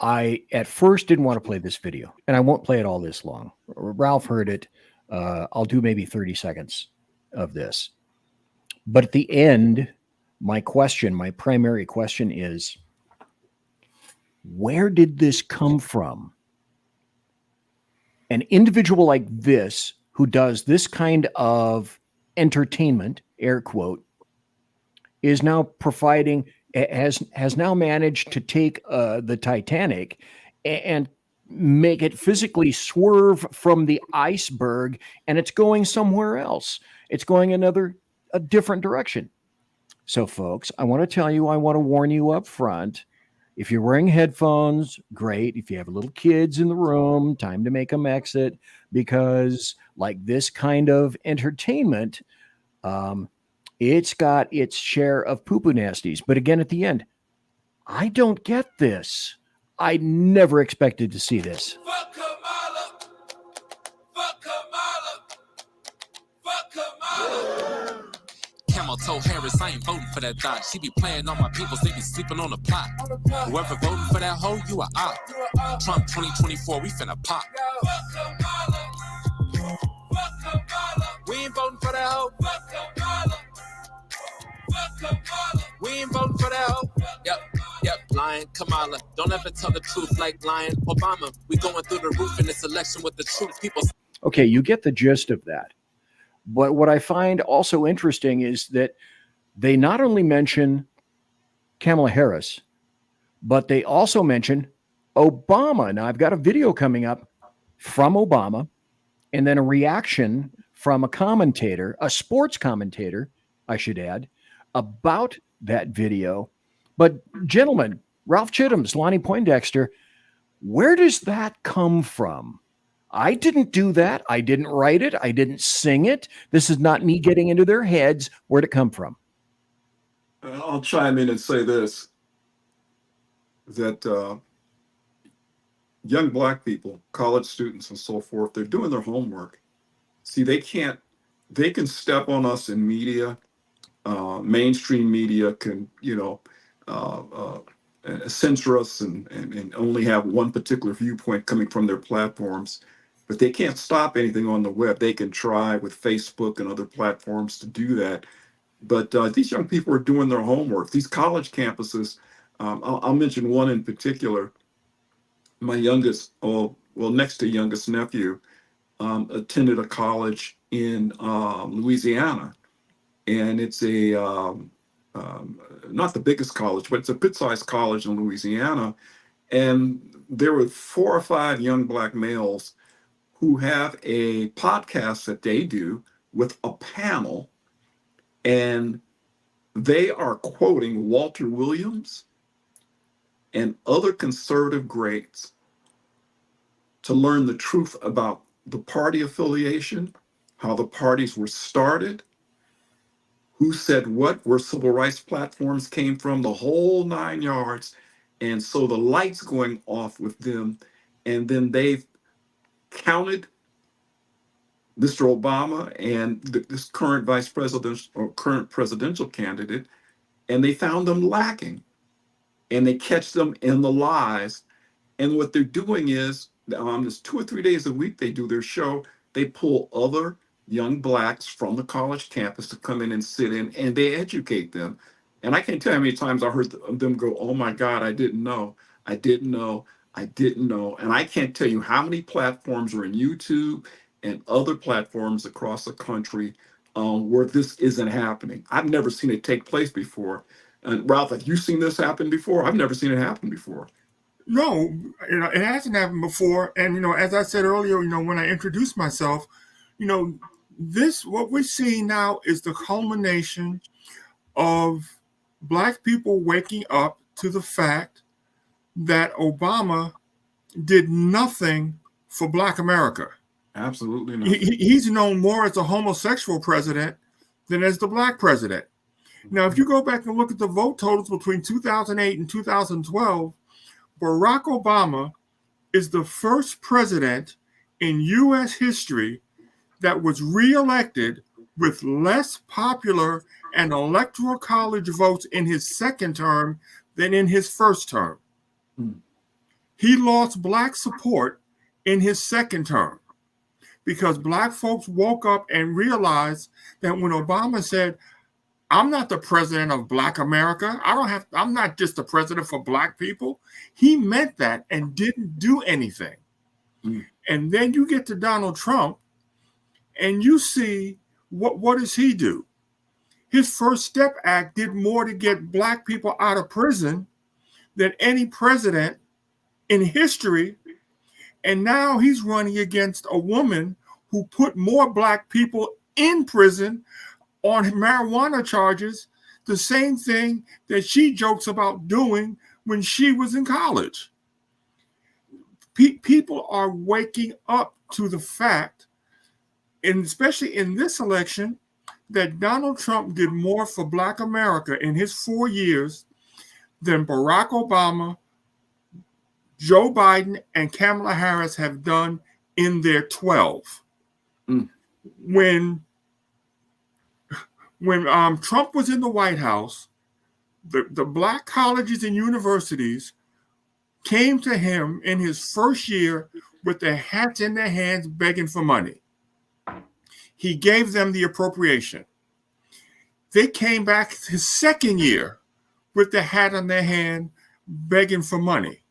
I at first didn't want to play this video, and I won't play it all this long. Ralph heard it. I'll do maybe 30 seconds of this. But at the end, my primary question is, where did this come from? An individual like this who does this kind of entertainment, air quote, is now providing, has now managed to take the Titanic and make it physically swerve from the iceberg, and it's going somewhere else. It's going a different direction. So folks, I want to tell you, I want to warn you up front, If you're wearing headphones, great. If you have little kids in the room, time to make them exit, because like this kind of entertainment, it's got its share of poo-poo nasties. But again, at the end, I don't get this. I never expected to see this. Camel toe Harris, I ain't voting for that dot. She be playing on my peoples, they be sleeping on the plot. Whoever voting for that hoe, you a op. Trump 2024, we finna pop. We ain't voting for that hoe. We ain't voting for that hoe. Yep, lying Kamala. Don't ever tell the truth like lying Obama. We going through the roof in this election with the truth. People. Okay, you get the gist of that. But what I find also interesting is that they not only mention Kamala Harris, but they also mention Obama. Now, I've got a video coming up from Obama, and then a reaction from a commentator, a sports commentator, I should add, about that video. But gentlemen, Ralph Chittam's, Lonnie Poindexter, where does that come from? I didn't do that. I didn't write it. I didn't sing it. This is not me getting into their heads. Where'd it come from? I'll chime in and say this, that young Black people, college students and so forth, they're doing their homework. See, they can step on us in media. Mainstream media can, censor us and only have one particular viewpoint coming from their platforms. But they can't stop anything on the web. They can try with Facebook and other platforms to do that. But these young people are doing their homework. These college campuses, I'll mention one in particular. My youngest, next to youngest nephew, attended a college in Louisiana. And it's not the biggest college, but it's a good-sized college in Louisiana. And there were 4 or 5 young Black males who have a podcast that they do with a panel, and they are quoting Walter Williams and other conservative greats to learn the truth about the party affiliation, how the parties were started, who said what, where civil rights platforms came from, the whole 9 yards. And so the lights going off with them, and then they've counted Mr. Obama and this current vice president or current presidential candidate, and they found them lacking, and they catch them in the lies. And what they're doing is, there's 2 or 3 days a week they do their show. They pull other young Blacks from the college campus to come in and sit in, and they educate them. And I can't tell you how many times I heard them go, "Oh my God, I didn't know. I didn't know. I didn't know." And I can't tell you how many platforms are in YouTube and other platforms across the country where this isn't happening. I've never seen it take place before. And Ralph, have you seen this happen before? I've never seen it happen before. No, it hasn't happened before. And, as I said earlier, when I introduced myself, what we're seeing now is the culmination of Black people waking up to the fact that Obama did nothing for Black America. Absolutely not. He's known more as a homosexual president than as the Black president. Now, if you go back and look at the vote totals between 2008 and 2012, Barack Obama is the first president in U.S. history that was reelected with less popular and electoral college votes in his second term than in his first term. He lost Black support in his second term because Black folks woke up and realized that when Obama said, "I'm not the president of Black America. I'm not just the president for Black people," he meant that and didn't do anything. And then you get to Donald Trump and you see what does he do? His First Step Act did more to get Black people out of prison than any president in history. And now he's running against a woman who put more Black people in prison on marijuana charges, the same thing that she jokes about doing when she was in college. People are waking up to the fact, and especially in this election, that Donald Trump did more for Black America in his 4 years than Barack Obama, Joe Biden, and Kamala Harris have done in their 12. When Trump was in the White House, the Black colleges and universities came to him in his first year with their hats in their hands begging for money. He gave them the appropriation. They came back his second year with the hat in their hand begging for money.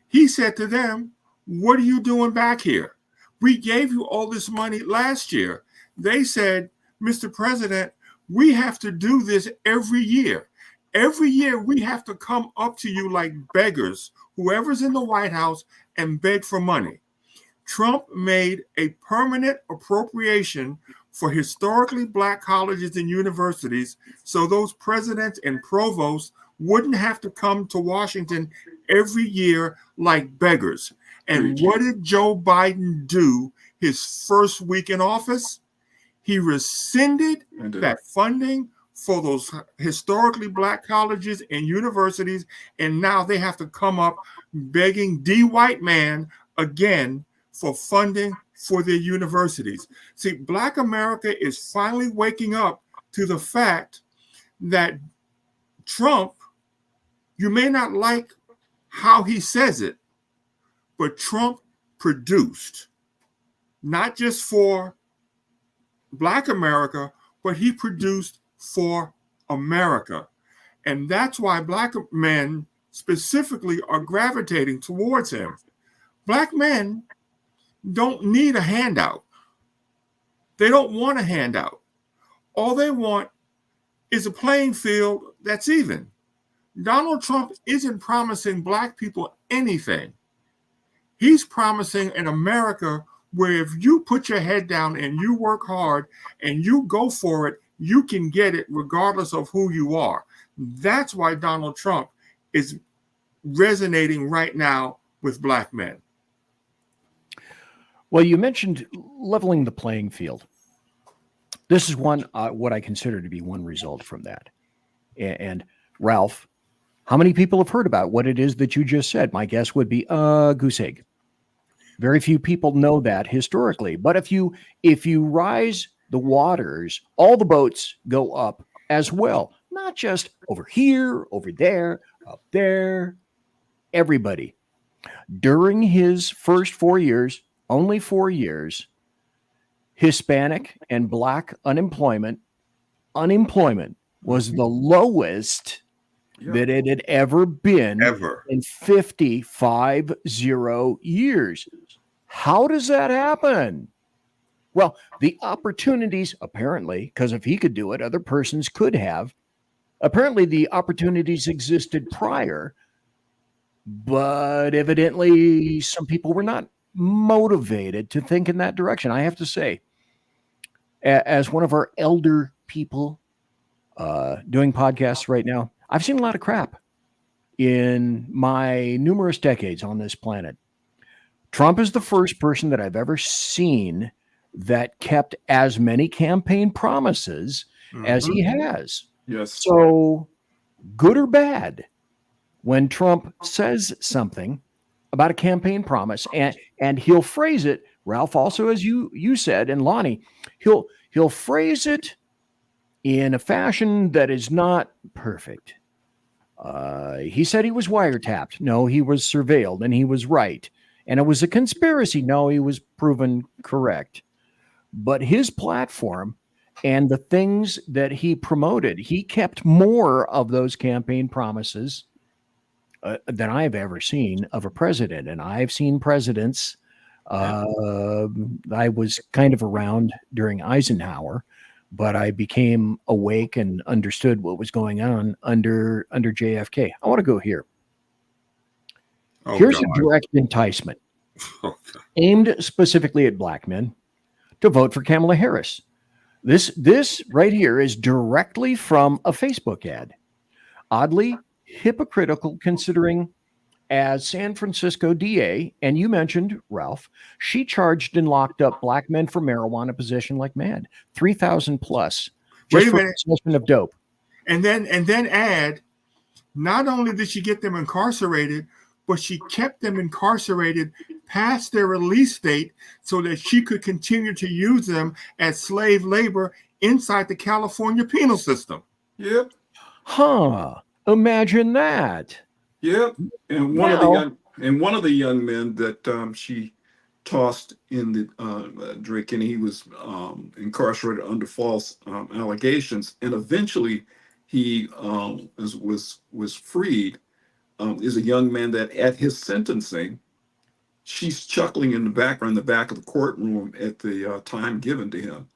He said to them, "What are you doing back here? We gave you all this money last year." They said, "Mr. President, we have to do this every year. Every year we have to come up to you like beggars, whoever's in the White House, and beg for money." Trump made a permanent appropriation for historically Black colleges and universities so those presidents and provosts wouldn't have to come to Washington every year like beggars. And what did Joe Biden do his first week in office? He rescinded that funding for those historically Black colleges and universities, and now they have to come up begging the white man again for funding for their universities. See, Black America is finally waking up to the fact that Trump, you may not like how he says it, but Trump produced, not just for Black America, but he produced for America. And that's why Black men specifically are gravitating towards him. Black men don't need a handout. They don't want a handout. All they want is a playing field that's even. Donald Trump isn't promising Black people anything. He's promising an America where if you put your head down and you work hard and you go for it, you can get it regardless of who you are. That's why Donald Trump is resonating right now with Black men. Well, you mentioned leveling the playing field. This is one, what I consider to be one result from that. And Ralph, how many people have heard about what it is that you just said? My guess would be goose egg. Very few people know that historically. But if you rise the waters, all the boats go up as well. Not just over here, over there, up there. Everybody. During his first 4 years, only 4 years, Hispanic and Black unemployment was the lowest that it had ever been in 55 years. How does that happen? Well, the opportunities, apparently, because if he could do it, other persons could have. Apparently, the opportunities existed prior, but evidently some people were not motivated to think in that direction. I have to say, as one of our elder people doing podcasts right now, I've seen a lot of crap in my numerous decades on this planet. Trump is the first person that I've ever seen that kept as many campaign promises as he has. Yes. So, good or bad, when Trump says something about a campaign promise, and he'll phrase it, Ralph, also as you said, and Lonnie, he'll phrase it in a fashion that is not perfect. He said he was wiretapped. No, he was surveilled, and he was right. And it was a conspiracy. No, he was proven correct. But his platform and the things that he promoted, he kept more of those campaign promises than I've ever seen of a president. And I've seen presidents. I was kind of around during Eisenhower, but I became awake and understood what was going on under JFK. I want to go here. Here's a direct enticement aimed specifically at Black men to vote for Kamala Harris. This right here is directly from a Facebook ad. Oddly, hypocritical considering as San Francisco DA, and you mentioned, Ralph, she charged and locked up black men for marijuana possession like mad, 3,000 plus, just for possession of dope. And then add, not only did she get them incarcerated, but she kept them incarcerated past their release date so that she could continue to use them as slave labor inside the California penal system. Yep. Huh. Imagine that. Yep. And one of the young men that she tossed in the drink, and he was incarcerated under false allegations, and eventually he was freed. Is a young man that at his sentencing, she's chuckling in the background, the back of the courtroom at the time given to him.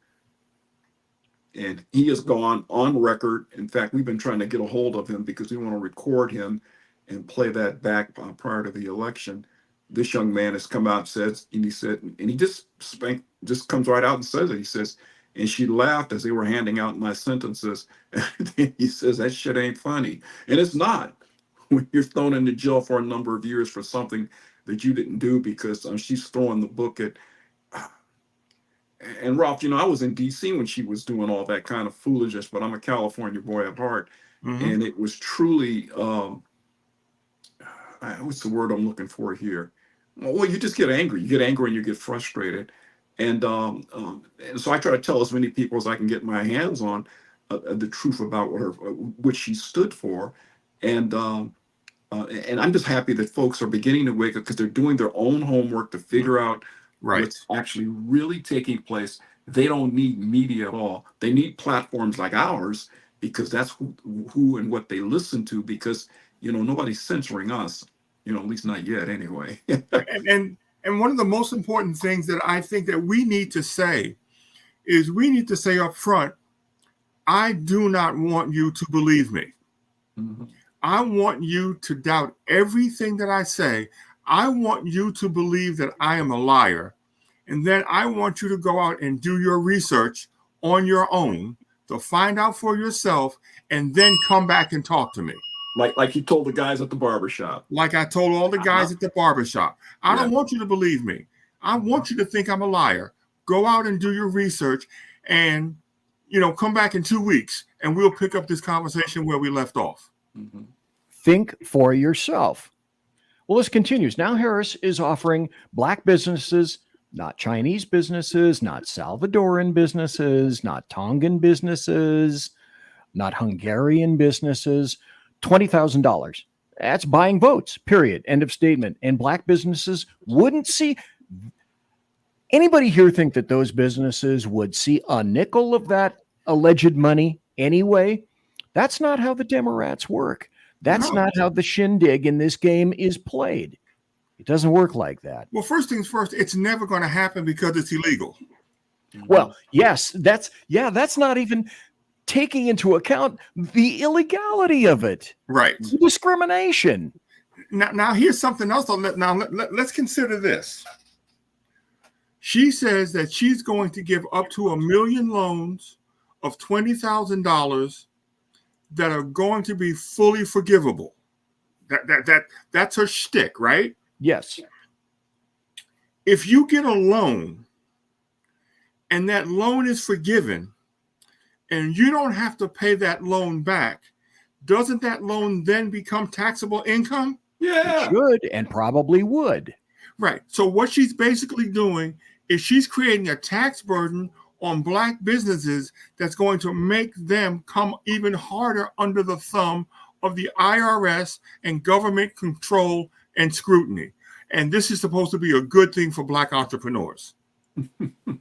And he has gone on record. In fact, we've been trying to get a hold of him because we want to record him and play that back prior to the election. This young man has come out and says, and he said, and he just comes right out and says it. He says, and she laughed as they were handing out my sentences. And he says, that shit ain't funny. And it's not. When you're thrown into jail for a number of years for something that you didn't do, because she's throwing the book at. And Ralph, I was in DC when she was doing all that kind of foolishness, but I'm a California boy at heart. Mm-hmm. And it was truly, what's the word I'm looking for here? Well, you just get angry. You get angry and you get frustrated. And so I try to tell as many people as I can get my hands on the truth about what she stood for. And I'm just happy that folks are beginning to wake up because they're doing their own homework to figure out what's actually really taking place. They don't need media at all. They need platforms like ours because that's who and what they listen to, because, nobody's censoring us, at least not yet anyway. And one of the most important things that I think that we need to say is we need to say up front, I do not want you to believe me. Mm-hmm. I want you to doubt everything that I say. I want you to believe that I am a liar. And then I want you to go out and do your research on your own to find out for yourself and then come back and talk to me. Like you told the guys at the barbershop. Like I told all the guys at the barbershop. I don't want you to believe me. I want you to think I'm a liar. Go out and do your research and, come back in 2 weeks and we'll pick up this conversation where we left off. Mm-hmm. Think for yourself. Well, this continues. Now Harris is offering black businesses, not Chinese businesses, not Salvadoran businesses, not Tongan businesses, not Hungarian businesses, $20,000. That's buying votes, period. End of statement. And black businesses wouldn't see. Anybody here think that those businesses would see a nickel of that alleged money anyway? That's not how the Demorats work. That's not how the shindig in this game is played. It doesn't work like that. Well, first things first, it's never going to happen because it's illegal. Well, yes, that's not even taking into account the illegality of it. Right. The discrimination. Now here's something else. Let's consider this. She says that she's going to give up to 1 million loans of $20,000 that are going to be fully forgivable. That's her shtick, right? Yes. If you get a loan and that loan is forgiven and you don't have to pay that loan back, doesn't that loan then become taxable income? Yeah. It should and probably would. Right. So what she's basically doing is she's creating a tax burden on black businesses that's going to make them come even harder under the thumb of the IRS and government control and scrutiny. And this is supposed to be a good thing for black entrepreneurs.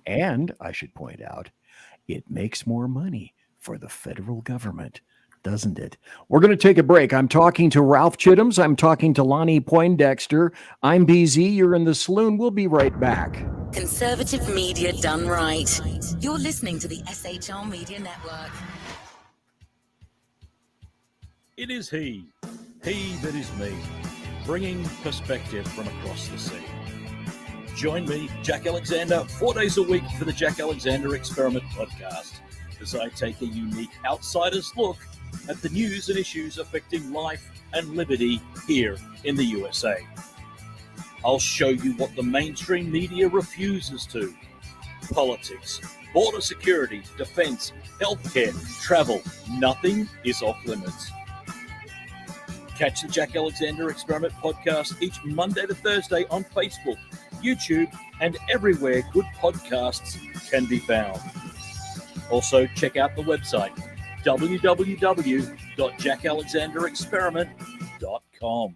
And I should point out, it makes more money for the federal government, doesn't it? We're going to take a break. I'm talking to RALPH Chittams. I'm talking to Lonnie Poindexter. I'm BZ. You're in the Saloon. We'll be right back. Conservative media done right. You're listening to the SHR Media Network. It is he that is me, bringing perspective from across the sea. Join me, Jack Alexander, 4 days a week for the Jack Alexander Experiment podcast, as I take a unique outsider's look at the news and issues affecting life and liberty here in the USA. I'll show you what the mainstream media refuses to. Politics, border security, defense, healthcare, travel, nothing is off limits. Catch the Jack Alexander Experiment podcast each Monday to Thursday on Facebook, YouTube, and everywhere good podcasts can be found. Also, check out the website, www.jackalexanderexperiment.com.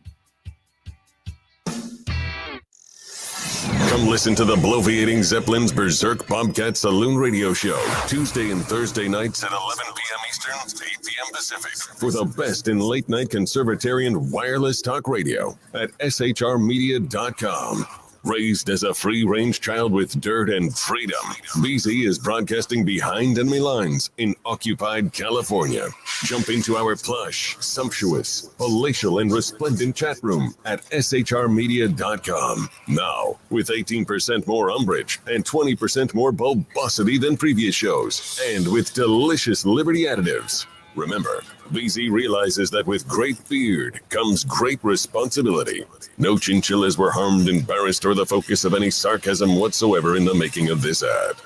Come listen to the bloviating Zeppelin's Berserk Bobcat Saloon radio show, Tuesday and Thursday nights at 11 p.m. Eastern, 8 p.m. Pacific, for the best in late-night Conservatarian wireless talk radio at shrmedia.com. Raised as a free-range child with dirt and freedom, BZ is broadcasting behind enemy lines in occupied California. Jump into our plush, sumptuous, palatial, and resplendent chat room at shrmedia.com. Now, with 18% more umbrage and 20% more bulbosity than previous shows, and with delicious Liberty additives. Remember, BZ realizes that with great beard comes great responsibility. No chinchillas were harmed, embarrassed, or the focus of any sarcasm whatsoever in the making of this ad.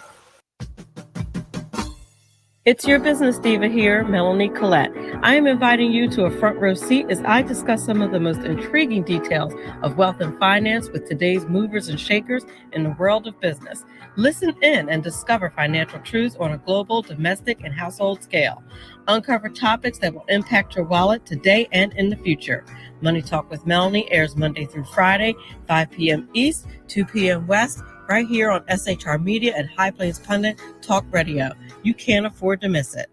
It's your business diva here, Melanie Collette. I am inviting you to a front row seat as I discuss some of the most intriguing details of wealth and finance with today's movers and shakers in the world of business. Listen in and discover financial truths on a global, domestic, and household scale. Uncover topics that will impact your wallet today and in the future. Money Talk with Melanie airs Monday through Friday, 5 p.m. East, 2 p.m. West, right here on SHR Media and High Plains Pundit Talk Radio. You can't afford to miss it.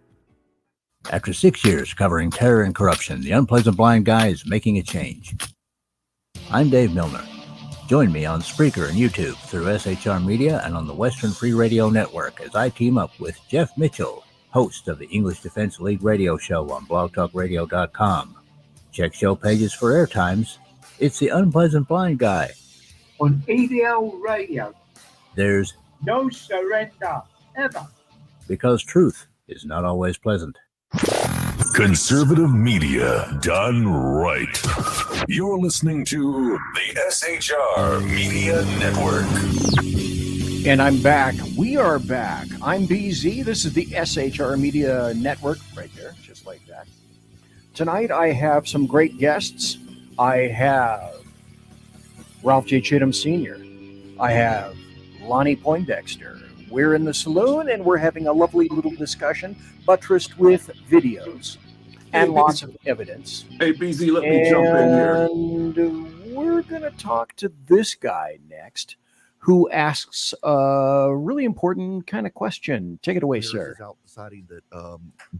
After 6 years covering terror and corruption, the Unpleasant Blind Guy is making a change. I'm Dave Milner. Join me on Spreaker and YouTube through SHR Media and on the Western Free Radio Network as I team up with Jeff Mitchell, host of the English Defense League radio show on blogtalkradio.com. Check show pages for airtimes. It's the Unpleasant Blind Guy. On EDL Radio. There's no surrender, ever. Because truth is not always pleasant. Conservative media done right. You're listening to the SHR Media Network. And I'm back. We are back. I'm BZ. This is the SHR Media Network right there, just like that. Tonight I have some great guests. I have RALPH J CHITTAMS Sr. I have Lonnie Poindexter. We're in the saloon and we're having a lovely little discussion buttressed with videos and lots of evidence. Hey, BZ, let me jump in here. And we're going to talk to this guy next who asks a really important kind of question. Take it away, sir. Out deciding that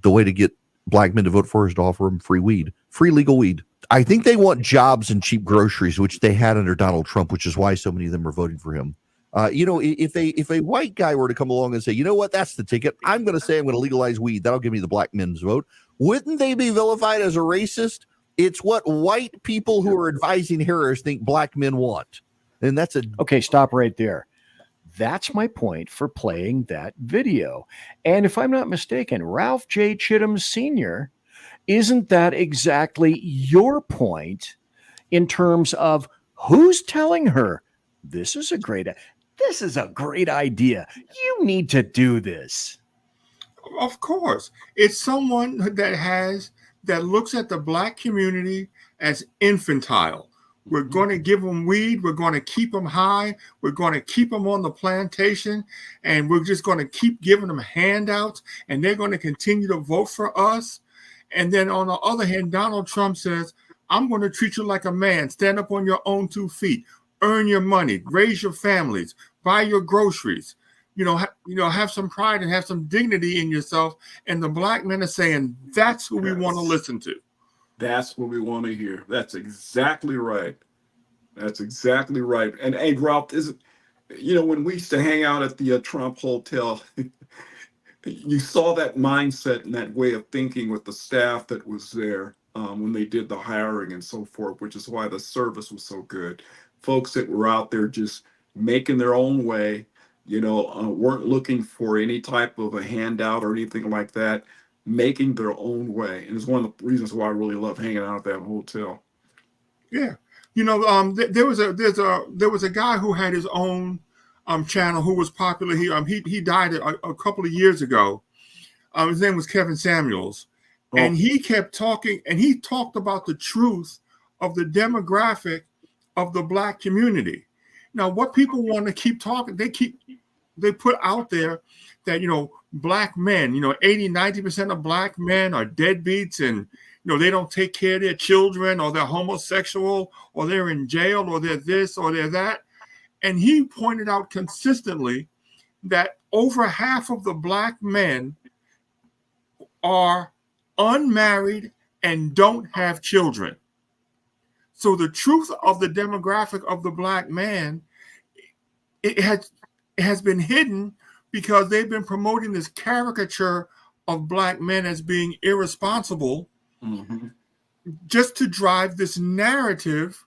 the way to get black men to vote for is to offer them free weed, free legal weed. I think they want jobs and cheap groceries, which they had under Donald Trump, which is why so many of them are voting for him. If a white guy were to come along and say, you know what, that's the ticket. I'm going to say I'm going to legalize weed. That'll give me the black men's vote. Wouldn't they be vilified as a racist? It's what white people who are advising Harris think black men want. And that's okay. Stop right there. That's my point for playing that video. And if I'm not mistaken, RALPH J CHITTAMS Sr., isn't that exactly your point in terms of who's telling her this is a great idea. You need to do this. Of course. It's someone that looks at the black community as infantile. We're going to give them weed. We're going to keep them high. We're going to keep them on the plantation. And we're just going to keep giving them handouts. And they're going to continue to vote for us. And then on the other hand, Donald Trump says, I'm going to treat you like a man. Stand up on your own 2 feet. Earn your money. Raise your families. Buy your groceries. Have some pride and have some dignity in yourself. And the black men are saying, that's who we want to listen to. That's what we want to hear. That's exactly right. That's exactly right. And hey, Ralph, when we used to hang out at the Trump Hotel, you saw that mindset and that way of thinking with the staff that was there when they did the hiring and so forth, which is why the service was so good. Folks that were out there just making their own way, weren't looking for any type of a handout or anything like that. making their own way. And it's one of the reasons why I really love hanging out at that hotel. Yeah. You know, there was a guy who had his own channel who was popular. He died a couple of years ago. His name was Kevin Samuels. And he kept talking, and he talked about the truth of the demographic of the Black community. Now, what people want to keep talking, they put out there that, you know, Black men, you know, 80-90% of Black men are deadbeats, and, you know, they don't take care of their children, or they're homosexual, or they're in jail, or they're this, or they're that. And he pointed out consistently that over half of the Black men are unmarried and don't have children. So the truth of the demographic of the Black man, it has been hidden because they've been promoting this caricature of Black men as being irresponsible, just to drive this narrative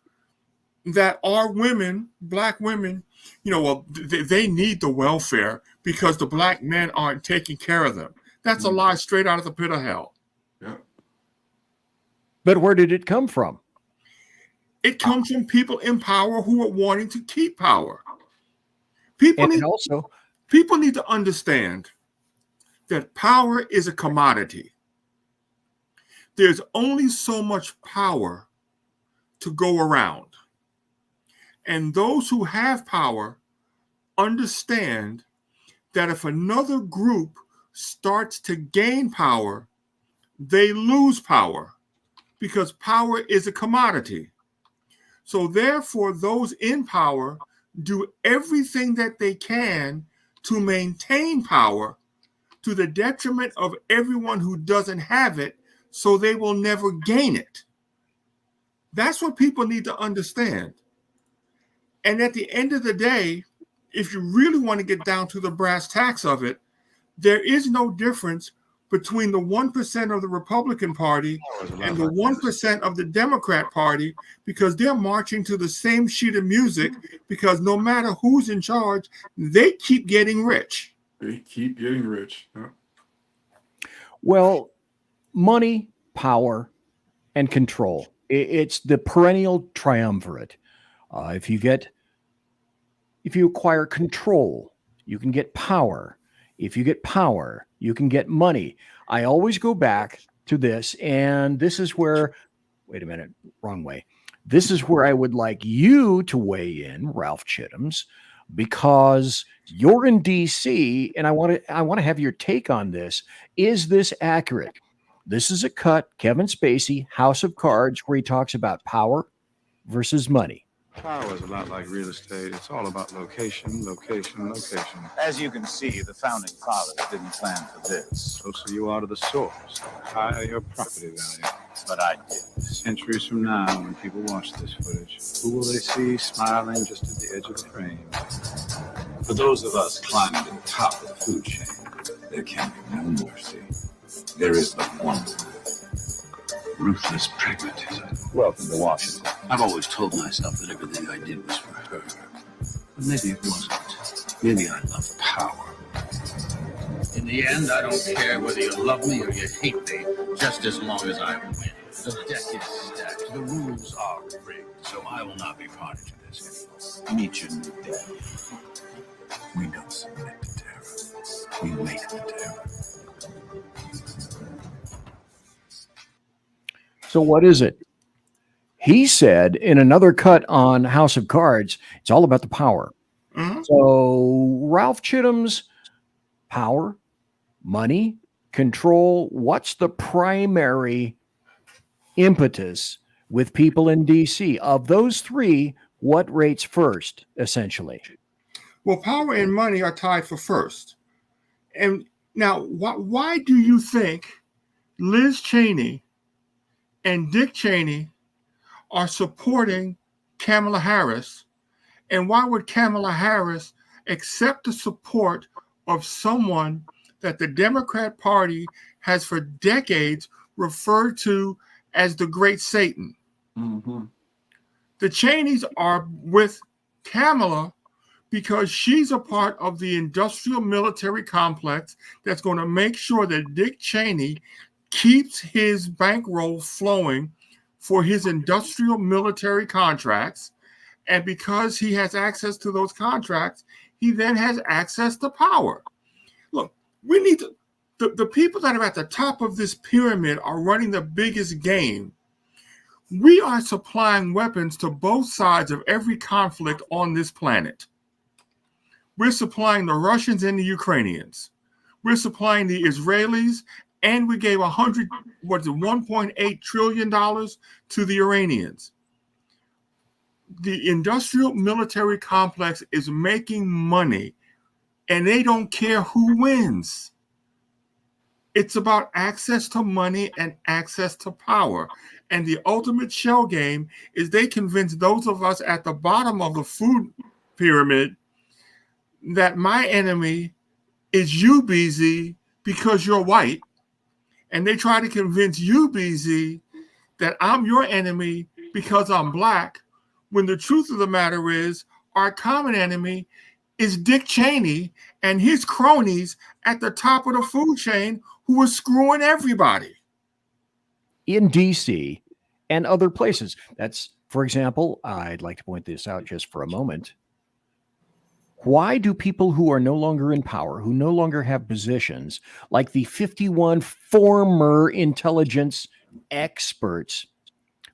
that our women, Black women, you know, well, they need the welfare because the Black men aren't taking care of them. That's a lie straight out of the pit of hell. Yeah. But where did it come from? It comes from people in power who are wanting to keep power. People need to understand that power is a commodity. There's only so much power to go around. And those who have power understand that if another group starts to gain power, they lose power, because power is a commodity. So therefore, those in power do everything that they can to maintain power to the detriment of everyone who doesn't have it, so they will never gain it. That's what people need to understand. And at the end of the day, if you really want to get down to the brass tacks of it, there is no difference between the 1% of the Republican Party and the 1% of the Democrat Party, because they're marching to the same sheet of music, because no matter who's in charge, they keep getting rich. They keep getting rich. Yeah. Well, money, power, and control. It's the perennial triumvirate. If you acquire control, you can get power. If you get power, you can get money. I always go back to this, and this is where, wait a minute, wrong way. This is where I would like you to weigh in, Ralph Chittams, because you're in DC, and I want to have your take on this. Is this accurate? This is a cut, Kevin Spacey, House of Cards, where he talks about power versus money. Power is a lot like real estate. It's all about location, location, location. As you can see, the founding fathers didn't plan for this. Closer you are to the source, the higher your property value. But I did. Centuries from now, when people watch this footage, who will they see smiling just at the edge of the frame? For those of us climbing to the top of the food chain, there can be no mercy. There is but one. Ruthless pragmatism. Welcome to Washington. I've always told myself that everything I did was for her. But maybe it wasn't. Maybe I love power. In the end, I don't care whether you love me or you hate me, just as long as I win. The deck is stacked. The rules are rigged, so I will not be party to this anymore. Meet your new daddy. We don't submit to terror. We make the terror. So what is it? He said in another cut on House of Cards, it's all about the power. So Ralph Chittams, power, money, control. What's the primary impetus with people in DC? Of those three, what rates first, essentially? Well, power and money are tied for first. And now, why do you think Liz Cheney and Dick Cheney are supporting Kamala Harris? And why would Kamala Harris accept the support of someone that the Democrat Party has for decades referred to as the Great Satan? The Cheneys are with Kamala because she's a part of the industrial military complex that's going to make sure that Dick Cheney keeps his bankroll flowing for his industrial military contracts. And because he has access to those contracts, he then has access to power. Look, we need to, the people that are at the top of this pyramid are running the biggest game. We are supplying weapons to both sides of every conflict on this planet. We're supplying the Russians and the Ukrainians. We're supplying the Israelis, and we gave $1.8 trillion to the Iranians. The industrial military complex is making money, and they don't care who wins. It's about access to money and access to power. And the ultimate shell game is they convince those of us at the bottom of the food pyramid that my enemy is you, BZ, because you're white. And they try to convince you, BZ, that I'm your enemy because I'm black, when the truth of the matter is our common enemy is Dick Cheney and his cronies at the top of the food chain who are screwing everybody. In D.C. and other places. That's, for example, I'd like to point this out just for a moment. Why do people who are no longer in power, who no longer have positions, like the 51 former intelligence experts,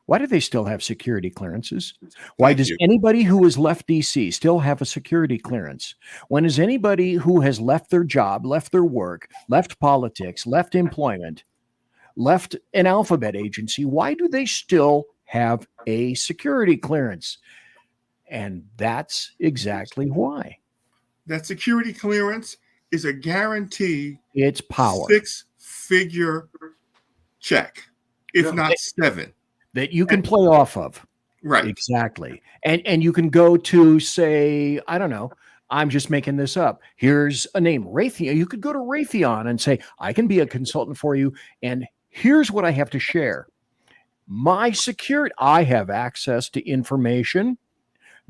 why do they still have security clearances? Why does anybody who has left D.C. still have a security clearance? When is anybody who has left their job, left their work, left politics, left employment, left an alphabet agency, why do they still have a security clearance? And that's exactly why. That security clearance is a guarantee. It's power. 6-figure check, if not 7. That you can play off of. Right. Exactly. And you can go to, say, I don't know, I'm just making this up. Here's a name, Raytheon. You could go to Raytheon and say, I can be a consultant for you. And here's what I have to share. My security, I have access to information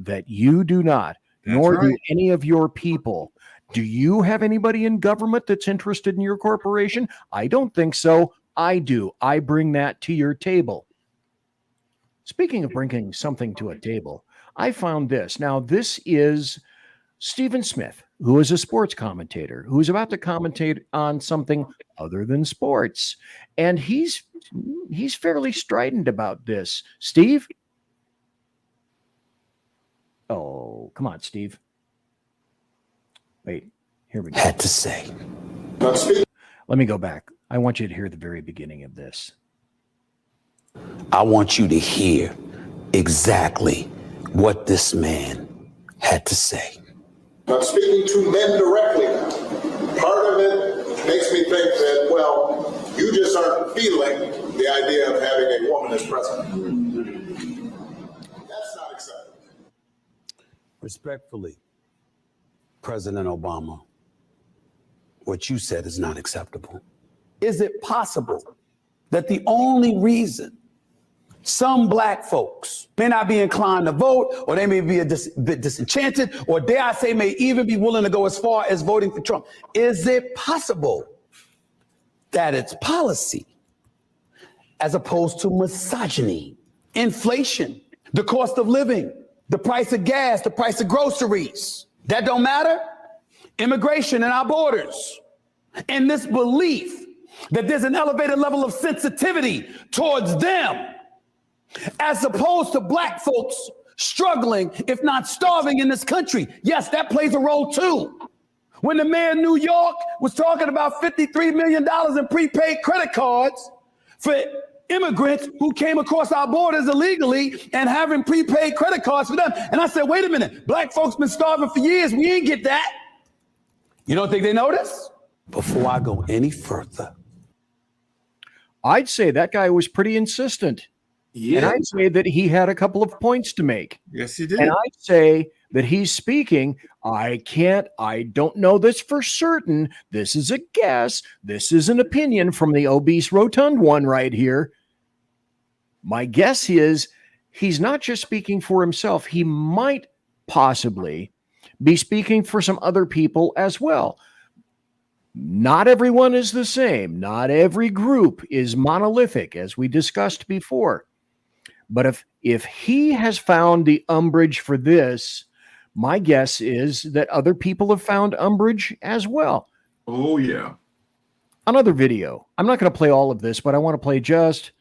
that you do not, nor do any of your people. Do you have anybody in government that's interested in your corporation? I don't think so. I do. I bring that to your table. Speaking of bringing something to a table, I found this. Now, this is Stephen Smith, who is a sports commentator, who's about to commentate on something other than sports. And he's fairly strident about this. Steve? Oh, come on, Steve. Wait, here we go. Had to say. Let me go back. I want you to hear the very beginning of this. I want you to hear exactly what this man had to say. I'm speaking to men directly now. Part of it makes me think that, well, you just aren't feeling the idea of having a woman as president. That's not acceptable. Respectfully, President Obama, what you said is not acceptable. Is it possible that the only reason some black folks may not be inclined to vote, or they may be a bit disenchanted, or dare I say may even be willing to go as far as voting for Trump, is it possible that it's policy as opposed to misogyny, inflation, the cost of living, the price of gas, the price of groceries, that don't matter? Immigration and our borders, and this belief that there's an elevated level of sensitivity towards them, as opposed to black folks struggling, if not starving in this country. Yes, that plays a role too. When the mayor of New York was talking about $53 million in prepaid credit cards for immigrants who came across our borders illegally and having prepaid credit cards for them. And I said, wait a minute, black folks been starving for years. We ain't get that. You don't think they notice? Before I go any further, I'd say that guy was pretty insistent. Yeah. And I'd say that he had a couple of points to make. Yes, he did. And I'd say that he's speaking. I don't know this for certain. This is a guess. This is an opinion from the obese rotund one right here. My guess is he's not just speaking for himself. He might possibly be speaking for some other people as well. Not everyone is the same. Not every group is monolithic, as we discussed before. But if he has found the umbrage for this, my guess is that other people have found umbrage as well. Oh, yeah. Another video. I'm not going to play all of this, but I want to play just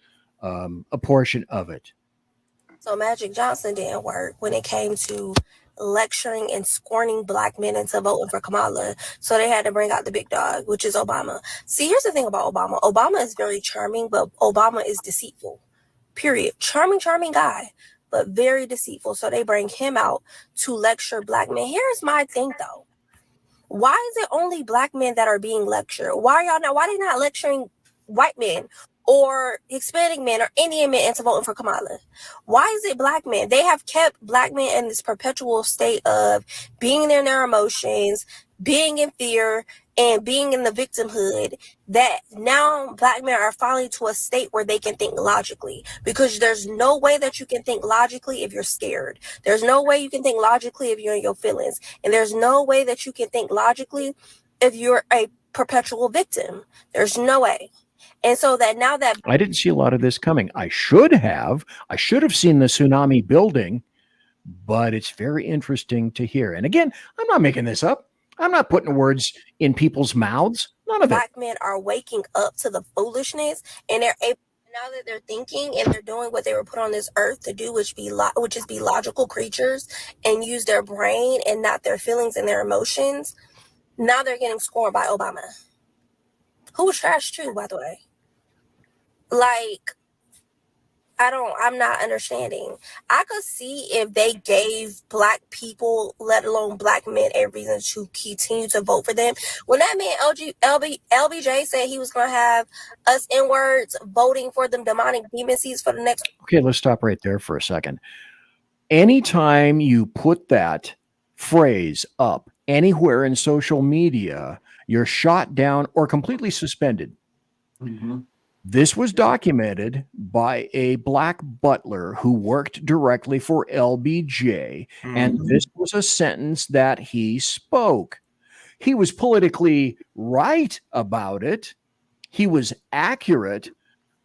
a portion of it. So Magic Johnson didn't work when it came to lecturing and scorning black men into voting for Kamala. So they had to bring out the big dog, which is Obama. See, here's the thing about Obama. Obama is very charming, but Obama is deceitful. Period. Charming guy, but very deceitful. So they bring him out to lecture black men. Here's my thing, though. Why is it only black men that are being lectured? Why are they not lecturing white men or Hispanic men or Indian men into voting for Kamala? Why is it black men? They have kept black men in this perpetual state of being in their emotions, being in fear, and being in the victimhood, that now black men are finally to a state where they can think logically, because there's no way that you can think logically if you're scared. There's no way you can think logically if you're in your feelings. And there's no way that you can think logically if you're a perpetual victim. There's no way. And so that now that I didn't see a lot of this coming. I should have seen the tsunami building, but it's very interesting to hear. And again, I'm not making this up. I'm not putting words in people's mouths. None of it. Black men are waking up to the foolishness, and they're able, now that they're thinking and they're doing what they were put on this earth to do, which is be logical creatures and use their brain and not their feelings and their emotions. Now they're getting scorned by Obama, who was trash too, by the way. Like, I'm not understanding. I could see if they gave black people, let alone black men, a reason to continue to vote for them. When that man LBJ said he was going to have us N-words voting for them demonic demon seeds for the next. Okay, let's stop right there for a second. Anytime you put that phrase up anywhere in social media, you're shot down or completely suspended. Mm-hmm. This was documented by a black butler who worked directly for LBJ, and this was a sentence that he spoke. He was politically right about it. He was accurate,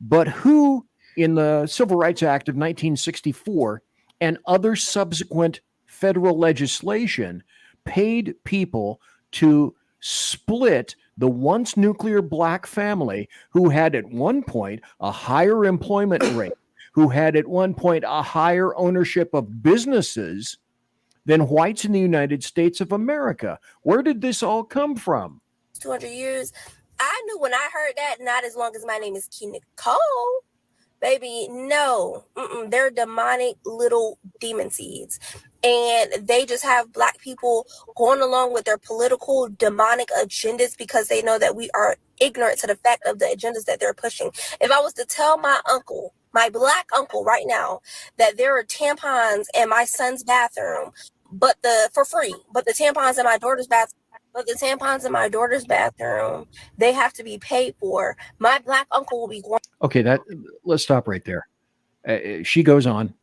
but who in the Civil Rights Act of 1964 and other subsequent federal legislation paid people to split the once nuclear black family who had at one point a higher employment rate, who had at one point a higher ownership of businesses than whites in the United States of America? Where did this all come from? 200 years. I knew when I heard that, not as long as my name is Key Nicole. Baby, no. They're demonic little demon seeds. And they just have black people going along with their political demonic agendas because they know that we are ignorant to the fact of the agendas that they're pushing. If I was to tell my uncle, my black uncle right now, that there are tampons in my son's bathroom, for free, but the tampons in my daughter's bathroom, they have to be paid for. My black uncle will be going. Okay, let's stop right there. She goes on.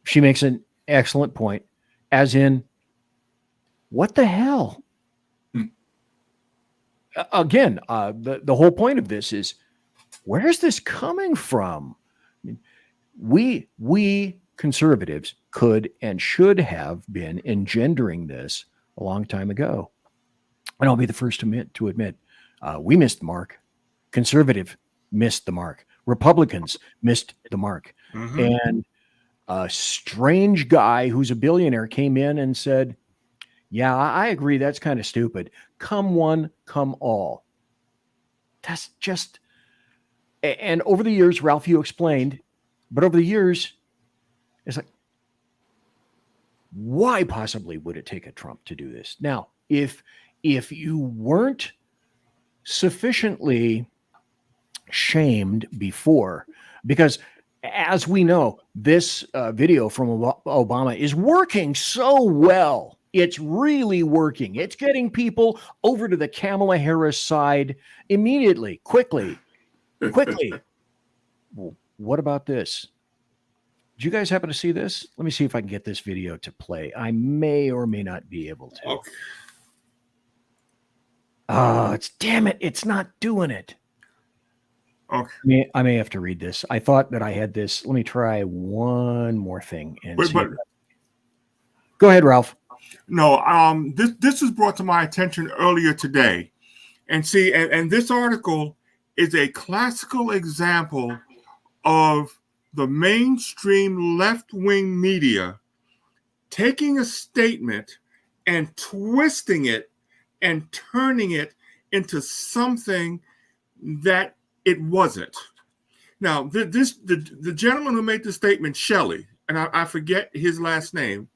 She makes an excellent point, as in, what the hell? Again, the whole point of this is, where's this coming from? We conservatives could and should have been engendering this a long time ago. And I'll be the first to admit we missed the mark. Conservative missed the mark. Republicans missed the mark. Mm-hmm. And a strange guy who's a billionaire came in and said, yeah, I agree. That's kind of stupid. Come one, come all. That's just, and over the years, Ralph, you explained, but over the years, it's like, why possibly would it take a Trump to do this? Now, if you weren't sufficiently shamed before, because as we know, this video from Obama is working so well. It's really working. It's getting people over to the Kamala Harris side immediately, quickly. Well, what about this? Did you guys happen to see this? Let me see if I can get this video to play. I may or may not be able to. Okay. Damn it, it's not doing it. Okay. I may have to read this. I thought that I had this. Let me try one more thing. And see. Go ahead, Ralph. No, this was brought to my attention earlier today. And see, and this article is a classical example of the mainstream left-wing media taking a statement and twisting it and turning it into something that it wasn't. Now, the gentleman who made the statement, Shelley, and I forget his last name,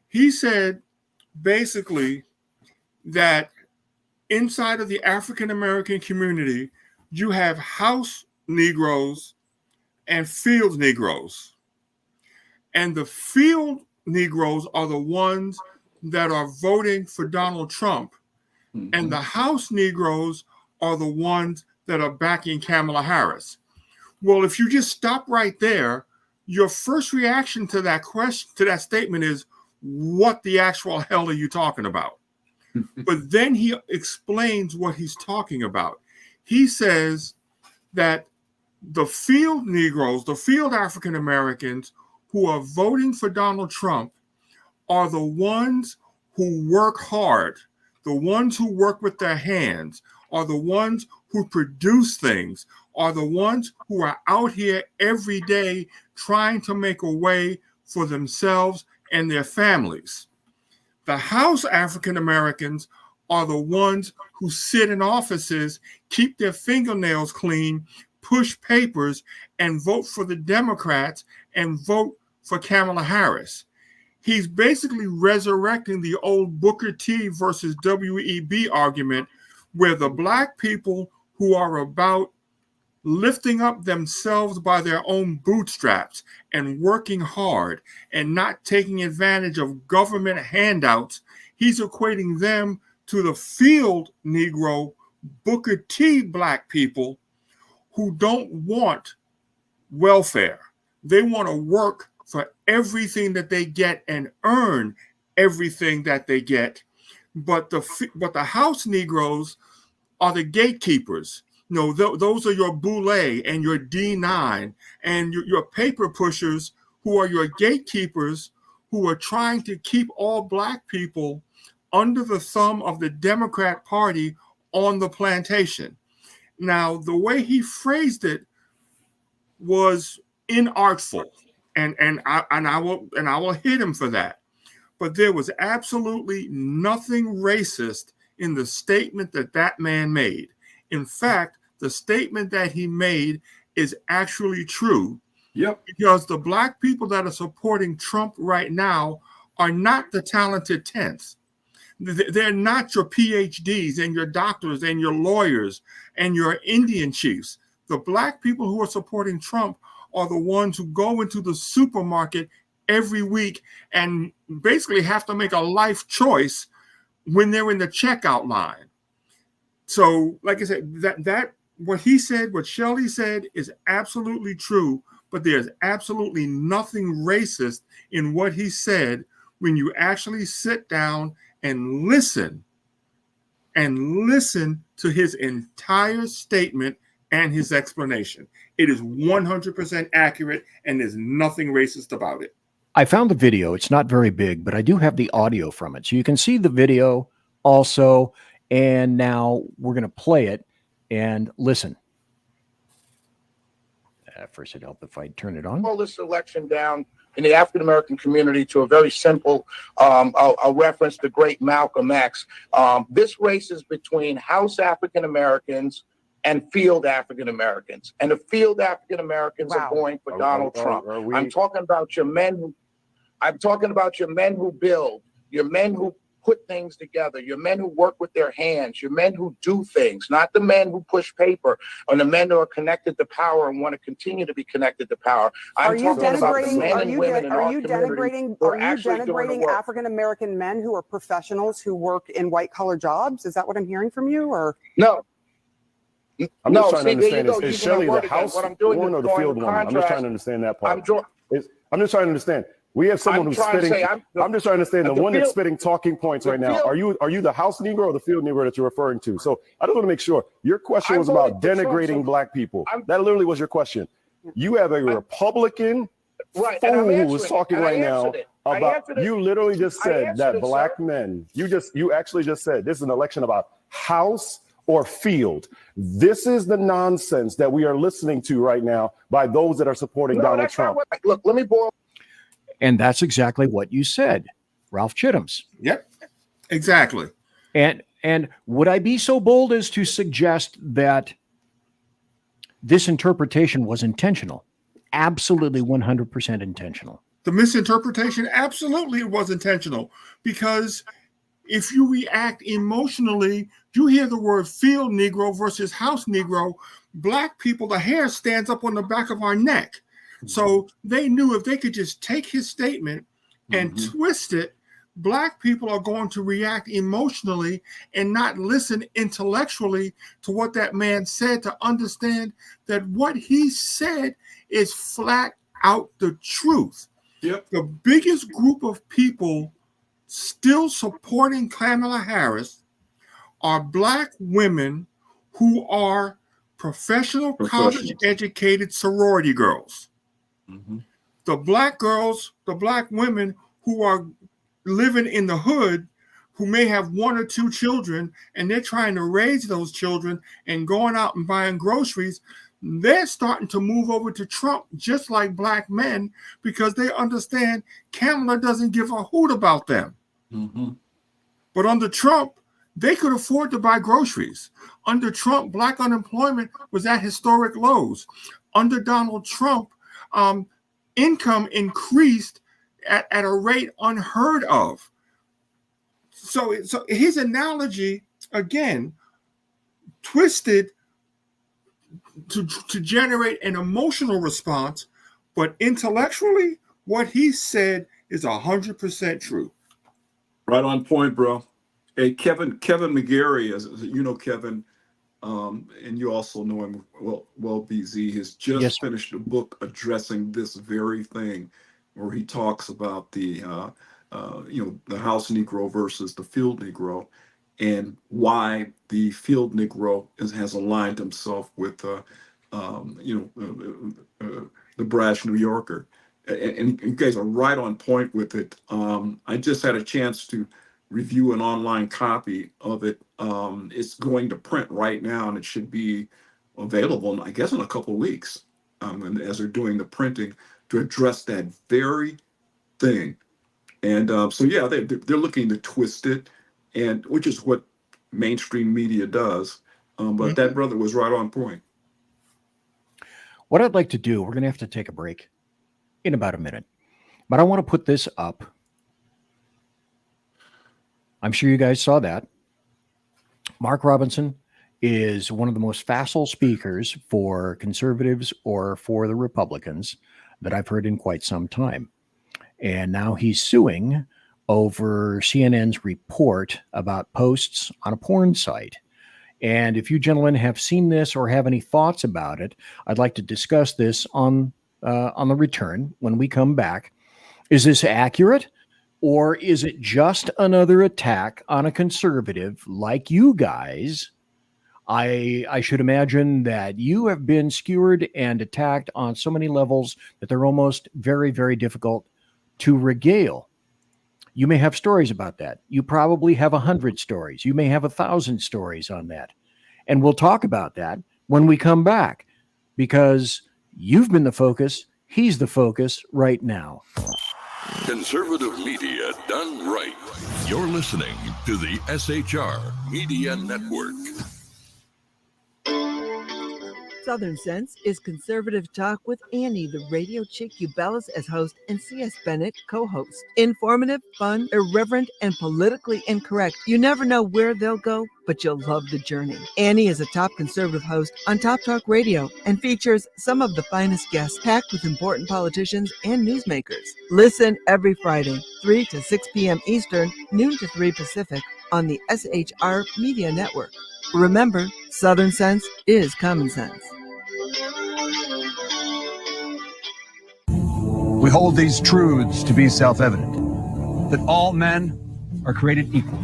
he said basically that inside of the African American community, you have house Negroes and field Negroes. And the field Negroes are the ones that are voting for Donald Trump. Mm-hmm. And the house Negroes are the ones that are backing Kamala Harris. Well, if you just stop right there, your first reaction to that question, to that statement is, what the actual hell are you talking about? But then he explains what he's talking about. He says that the field Negroes, the field African Americans who are voting for Donald Trump are the ones who work hard, the ones who work with their hands, are the ones who produce things, are the ones who are out here every day trying to make a way for themselves and their families. The house African Americans are the ones who sit in offices, keep their fingernails clean, push papers, and vote for the Democrats and vote for Kamala Harris. He's basically resurrecting the old Booker T versus W.E.B. argument, where the black people who are about lifting up themselves by their own bootstraps and working hard and not taking advantage of government handouts, he's equating them to the field Negro, Booker T black people who don't want welfare. They want to work for everything that they get and earn everything that they get. But the house Negroes are the gatekeepers. No, those are your Boule and your D9 and your paper pushers who are your gatekeepers who are trying to keep all black people under the thumb of the Democrat Party on the plantation. Now, the way he phrased it was inartful, and I will hit him for that. But there was absolutely nothing racist in the statement that man made. In fact, the statement that he made is actually true. Yep. Because the black people that are supporting Trump right now are not the talented 10th. They're not your PhDs and your doctors and your lawyers and your Indian chiefs. The black people who are supporting Trump are the ones who go into the supermarket every week and basically have to make a life choice when they're in the checkout line. So, like I said, that what he said, what Shelley said is absolutely true, but there's absolutely nothing racist in what he said when you actually sit down and listen to his entire statement and his explanation. It is 100% accurate, and there's nothing racist about it. I found the video. It's not very big, but I do have the audio from it. So you can see the video also. And now we're going to play it and listen. First, it'd help if I turn it on. Pull this election down in the African American community to a very simple, I'll reference the great Malcolm X. This race is between house African Americans and field African Americans. And the field African Americans are going for Donald Trump. I'm talking about your men. I'm talking about your men who build, your men who put things together, your men who work with their hands, your men who do things, not the men who push paper, or the men who are connected to power and want to continue to be connected to power. Are you denigrating African American men who are professionals who work in white collar jobs? Is that what I'm hearing from you? Or no? I'm just trying to understand, is Shelley the house woman or the field woman? I'm just trying to understand that part. I'm just trying to understand. We have someone who's spitting. I'm just trying to understand the one that's spitting talking points right now. Are you the house Negro or the field Negro that you're referring to? So I just want to make sure your question was about denigrating black people. That literally was your question. You have a Republican fool who was talking right now about. You literally just said that black men. You actually just said this is an election about house or field. This is the nonsense that we are listening to right now by those that are supporting Donald Trump. Look, let me boil. And that's exactly what you said, RALPH Chittams. Yep, exactly. And would I be so bold as to suggest that this interpretation was intentional? Absolutely 100% intentional. The misinterpretation, absolutely, it was intentional, because if you react emotionally, you hear the word field Negro versus house Negro. Black people, the hair stands up on the back of our neck. So they knew if they could just take his statement and twist it, black people are going to react emotionally and not listen intellectually to what that man said, to understand that what he said is flat out the truth. Yep. The biggest group of people still supporting Kamala Harris are black women who are professional college-educated sorority girls. The black girls, the black women who are living in the hood, who may have one or two children, and they're trying to raise those children and going out and buying groceries, they're starting to move over to Trump just like black men, because they understand Kamala doesn't give a hoot about them. But under Trump, they could afford to buy groceries. Under Trump, black unemployment was at historic lows. Under Donald Trump, income increased at a rate unheard of. So his analogy, again, twisted to generate an emotional response, but intellectually, what he said is 100% true. Right on point, bro. Hey, Kevin McGarry, as you know, Kevin, and you also know him well, BZ, has just finished a book addressing this very thing, where he talks about the house Negro versus the field Negro, and why the field Negro has aligned himself with the brash New Yorker. And you guys are right on point with it. I just had a chance to review an online copy of it. It's going to print right now, and it should be available, I guess, in a couple of weeks, and as they're doing the printing to address that very thing. And they're looking to twist it, and which is what mainstream media does. But that brother was right on point. What I'd like to do, we're going to have to take a break in about a minute, but I want to put this up. I'm sure you guys saw that. Mark Robinson is one of the most facile speakers for conservatives or for the Republicans that I've heard in quite some time. And now he's suing over CNN's report about posts on a porn site. And if you gentlemen have seen this or have any thoughts about it, I'd like to discuss this on the return when we come back. Is this accurate? Or is it just another attack on a conservative like you guys? I should imagine that you have been skewered and attacked on so many levels that they're almost very, very difficult to regale. You may have stories about that. You probably have 100 stories. You may have 1,000 stories on that. And we'll talk about that when we come back, because you've been the focus. He's the focus right now. Conservative media done right. You're listening to the SHR Media Network. Southern Sense is conservative talk with Annie, the radio chick you bellows as host, and C.S. Bennett co-host. Informative, fun, irreverent, and politically incorrect. You never know where they'll go, but you'll love the journey. Annie is a top conservative host on Top Talk Radio and features some of the finest guests packed with important politicians and newsmakers. Listen every Friday, 3 to 6 p.m. Eastern, noon to 3 Pacific, on the SHR Media Network. Remember, Southern Sense is common sense. We hold these truths to be self-evident, that all men are created equal,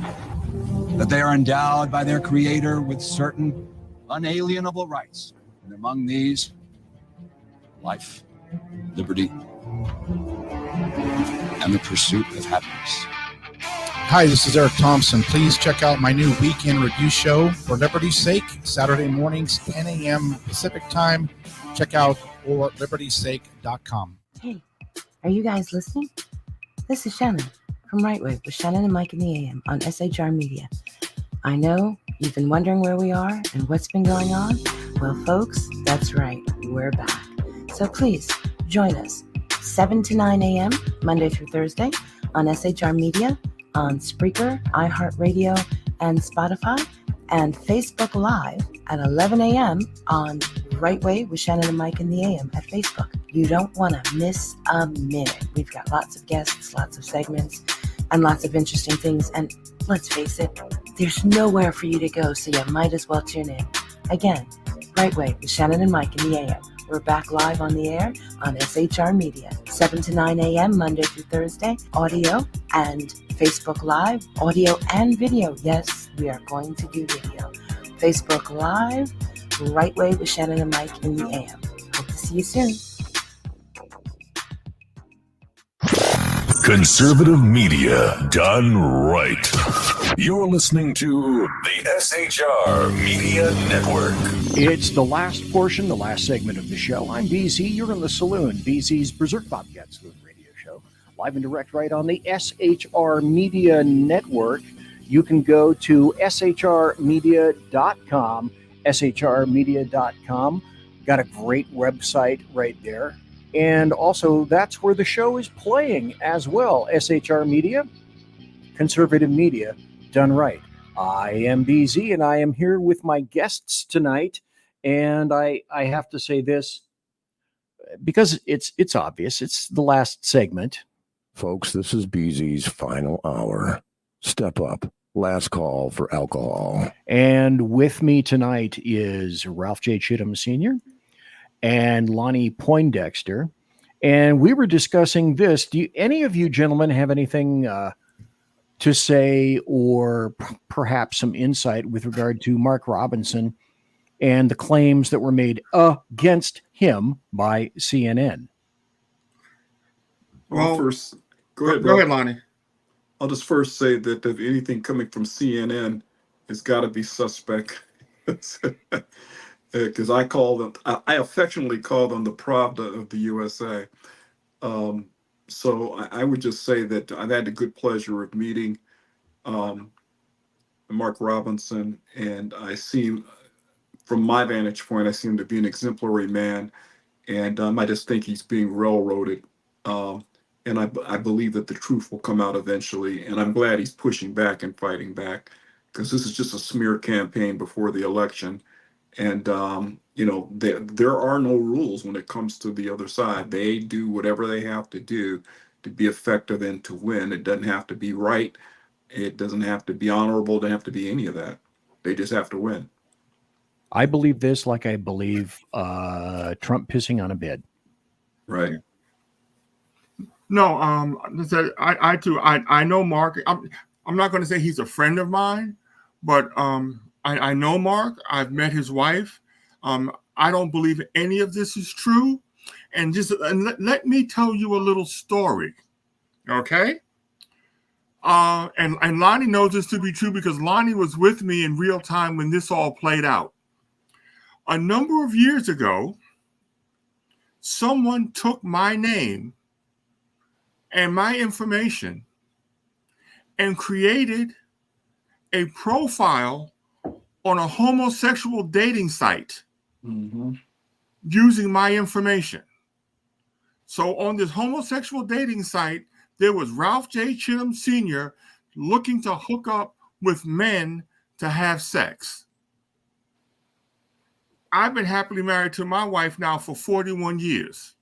that they are endowed by their Creator with certain unalienable rights, and among these, life, liberty, and the pursuit of happiness. Hi, this is Eric Thompson. Please check out my new weekend review show, For Liberty's Sake, Saturday mornings, 10 a.m. Pacific time. Check out forlibertysake.com. Hey, are you guys listening? This is Shannon from Right Way with Shannon and Mike in the AM on SHR Media. I know you've been wondering where we are and what's been going on. Well, folks, that's right. We're back. So please join us 7 to 9 a.m. Monday through Thursday on SHR Media, on Spreaker, iHeartRadio, and Spotify, and Facebook Live at 11 a.m. on Right Way with Shannon and Mike in the AM at Facebook. You don't want to miss a minute. We've got lots of guests, lots of segments, and lots of interesting things. And let's face it, there's nowhere for you to go, so you might as well tune in. Again, Right Way with Shannon and Mike in the AM. We're back live on the air on SHR Media, 7 to 9 a.m. Monday through Thursday, audio and Facebook Live, audio and video. Yes, we are going to do video. Facebook Live, Right Way with Shannon and Mike in the AM. Hope to see you soon. Conservative media done right. You're listening to the SHR Media Network. It's the last portion, the last segment of the show. I'm BZ. You're in the Saloon, BZ's Berserk Bobcat Saloon radio show, live and direct right on the SHR Media Network. You can go to shrmedia.com, shrmedia.com. Got a great website right there. And also, that's where the show is playing as well. SHR Media, conservative media done right. I am BZ, and I am here with my guests tonight. And I have to say this, because it's obvious. It's the last segment. Folks, this is BZ's final hour. Step up. Last call for alcohol. And with me tonight is RALPH J CHITTAMS Sr. and Lonnie Poindexter. And we were discussing this. Do any of you gentlemen have anything to say or perhaps some insight with regard to Mark Robinson and the claims that were made against him by CNN? Well, first, go ahead, Lonnie. I'll just first say that if anything coming from CNN, it's got to be suspect. Because I call them, I affectionately call them the Pravda of the USA. So I would just say that I've had the good pleasure of meeting Mark Robinson, and I see, from my vantage point, I see him to be an exemplary man, and I just think he's being railroaded. And I believe that the truth will come out eventually, and I'm glad he's pushing back and fighting back, because this is just a smear campaign before the election. And, there are no rules when it comes to the other side. They do whatever they have to do to be effective and to win. It doesn't have to be right. It doesn't have to be honorable. It doesn't have to be any of that. They just have to win. I believe this like I believe Trump pissing on a bed. Right. No, I too. I know Mark. I'm not going to say he's a friend of mine, but I know Mark. I've met his wife. I don't believe any of this is true. And let me tell you a little story, okay? And Lonnie knows this to be true because Lonnie was with me in real time when this all played out. A number of years ago, someone took my name and my information and created a profile on a homosexual dating site using my information. So on this homosexual dating site, there was RALPH J CHITTAMS Sr. looking to hook up with men to have sex. I've been happily married to my wife now for 41 years.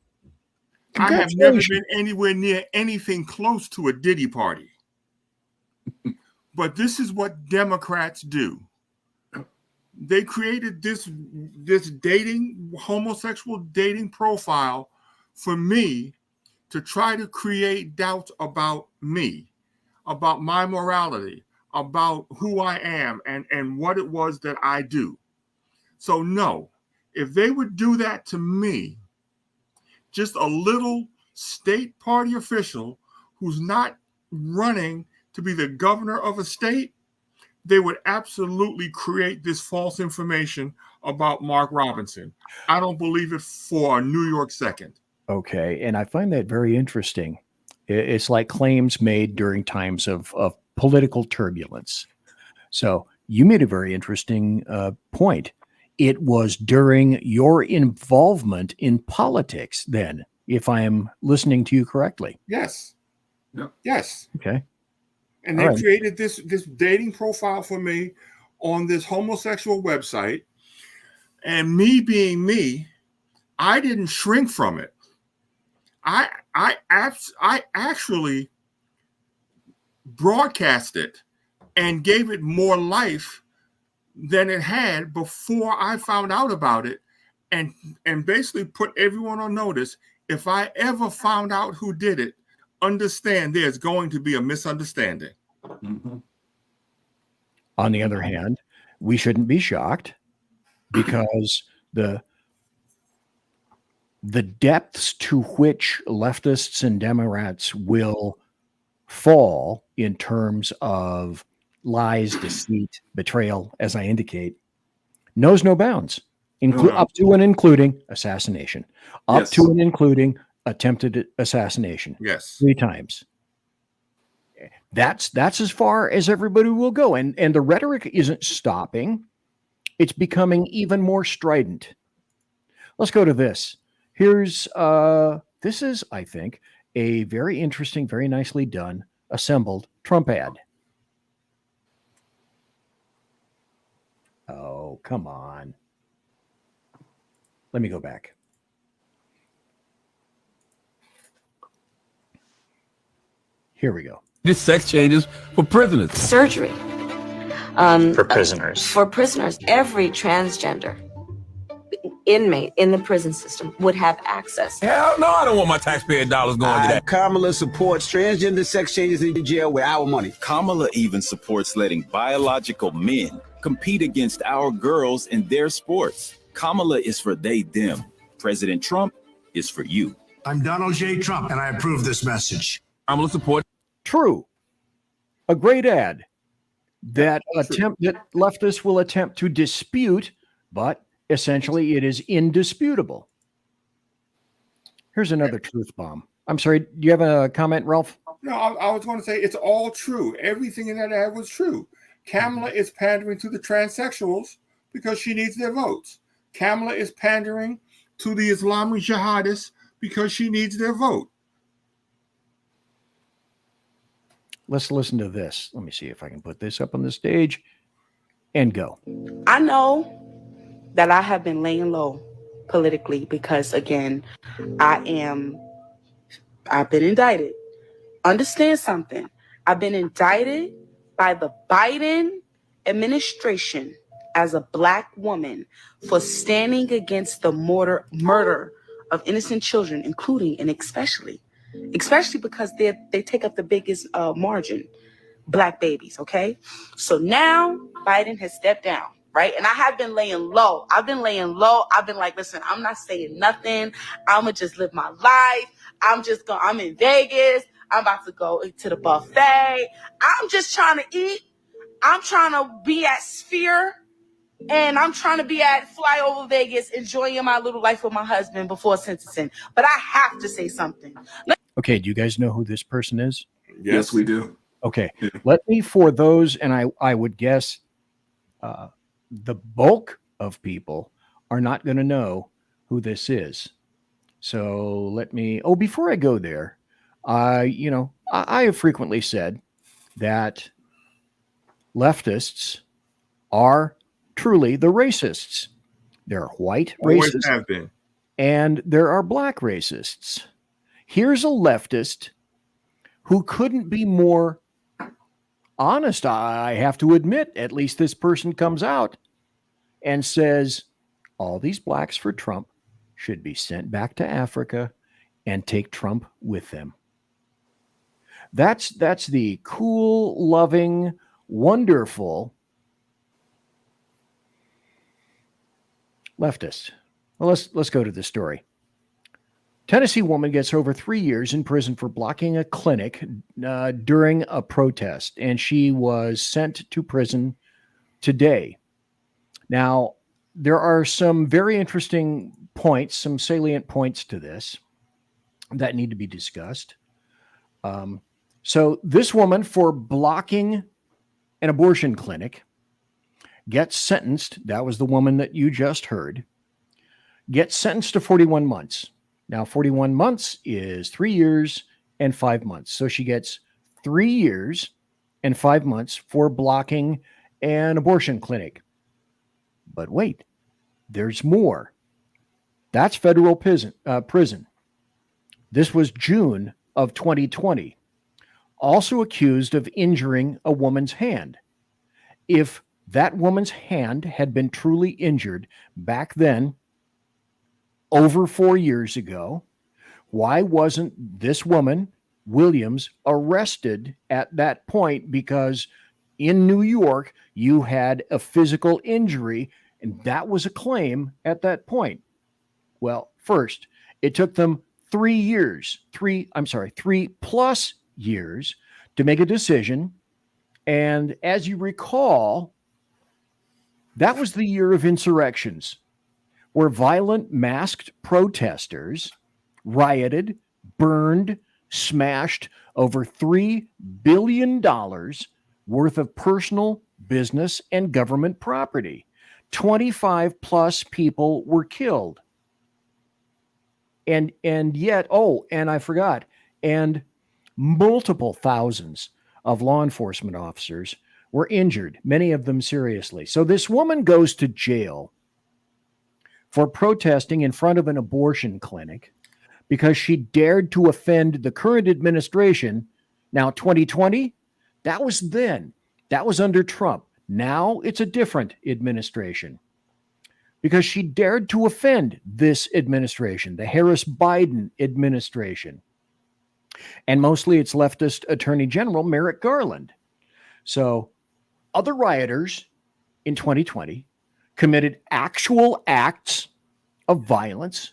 I have never been anywhere near anything close to a Diddy party. But this is what Democrats do. They created this homosexual dating profile for me to try to create doubt about me, about my morality, about who I am and what it was that I do. So no, if they would do that to me, just a little state party official who's not running to be the governor of a state, they would absolutely create this false information about Mark Robinson. I don't believe it for a New York second. Okay, and I find that very interesting. It's like claims made during times of political turbulence. So you made a very interesting point. It was during your involvement in politics then, if I am listening to you correctly. Yes. Yep. Yes. Okay. And they created this dating profile for me on this homosexual website. And me being me, I didn't shrink from it. I actually broadcast it and gave it more life than it had before I found out about it, and basically put everyone on notice. If I ever found out who did it, understand there's going to be a misunderstanding. Mm-hmm. On the other hand, we shouldn't be shocked because the depths to which leftists and Demorats will fall in terms of lies, deceit, betrayal, as I indicate, knows no bounds, up to and including assassination, up to and including attempted assassination. Yes. 3 times. That's as far as everybody will go. And the rhetoric isn't stopping. It's becoming even more strident. Let's go to this. Here's, this is, I think, a very interesting, very nicely done, assembled Trump ad. Oh, come on. Let me go back. Here we go. This sex changes for prisoners. Surgery. For prisoners. For prisoners, every transgender inmate in the prison system would have access. Hell no, I don't want my taxpayer dollars going to that. Kamala supports transgender sex changes in jail with our money. Kamala even supports letting biological men compete against our girls in their sports. Kamala is for they, them. President Trump is for you. I'm Donald J. Trump, and I approve this message. Kamala support. True. A great ad that leftists will attempt to dispute, but essentially it is indisputable. Here's another truth bomb. I'm sorry, do you have a comment, Ralph? No, I was going to say it's all true. Everything in that ad was true. Kamala is pandering to the transsexuals because she needs their votes. Kamala is pandering to the Islamic jihadists because she needs their vote. Let's listen to this. Let me see if I can put this up on the stage and go. I know that I have been laying low politically because, again, I've been indicted. Understand something. I've been indicted by the Biden administration as a Black woman for standing against the murder of innocent children, including and especially because they take up the biggest margin, Black babies, okay? So now Biden has stepped down, right? And I have been laying low. I've been like, listen, I'm not saying nothing. I'm going to just live my life. I'm in Vegas. I'm about to go to the buffet. I'm just trying to eat. I'm trying to be at Sphere. And I'm trying to be at Flyover Vegas, enjoying my little life with my husband before sentencing. But I have to say something. Okay, do you guys know who this person is? Yes, we do. Okay, let me, for those, and I would guess the bulk of people are not going to know who this is. So let me, before I go there, I have frequently said that leftists are truly the racists. There are white Always racists have been. and there are Black racists. Here's a leftist who couldn't be more honest, I have to admit. At least this person comes out and says all these Blacks for Trump should be sent back to Africa and take Trump with them. That's the cool, loving, wonderful leftist. Well, let's go to the story. Tennessee woman gets over 3 years in prison for blocking a clinic during a protest, and she was sent to prison today. Now, there are some very interesting points, some salient points to this that need to be discussed. So this woman, for blocking an abortion clinic, gets sentenced. That was the woman that you just heard. Gets sentenced to 41 months. Now, 41 months is 3 years and 5 months. So she gets 3 years and 5 months for blocking an abortion clinic. But wait, there's more. That's federal prison. This was June of 2020. Also accused of injuring a woman's hand. If that woman's hand had been truly injured back then, over 4 years ago, why wasn't this woman, Williams, arrested at that point? Because in New York, you had a physical injury, and that was a claim at that point. Well, first, it took them 3+ years to make a decision. And as you recall, that was the year of insurrections, where violent masked protesters rioted, burned, smashed over $3 billion worth of personal, business, and government property. 25+ people were killed. And yet, and I forgot, and multiple thousands of law enforcement officers were injured, many of them seriously. So this woman goes to jail for protesting in front of an abortion clinic because she dared to offend the current administration. Now, 2020, that was then. That was under Trump. Now it's a different administration because she dared to offend this administration, the Harris-Biden administration. And mostly it's leftist Attorney General Merrick Garland. So other rioters in 2020 committed actual acts of violence,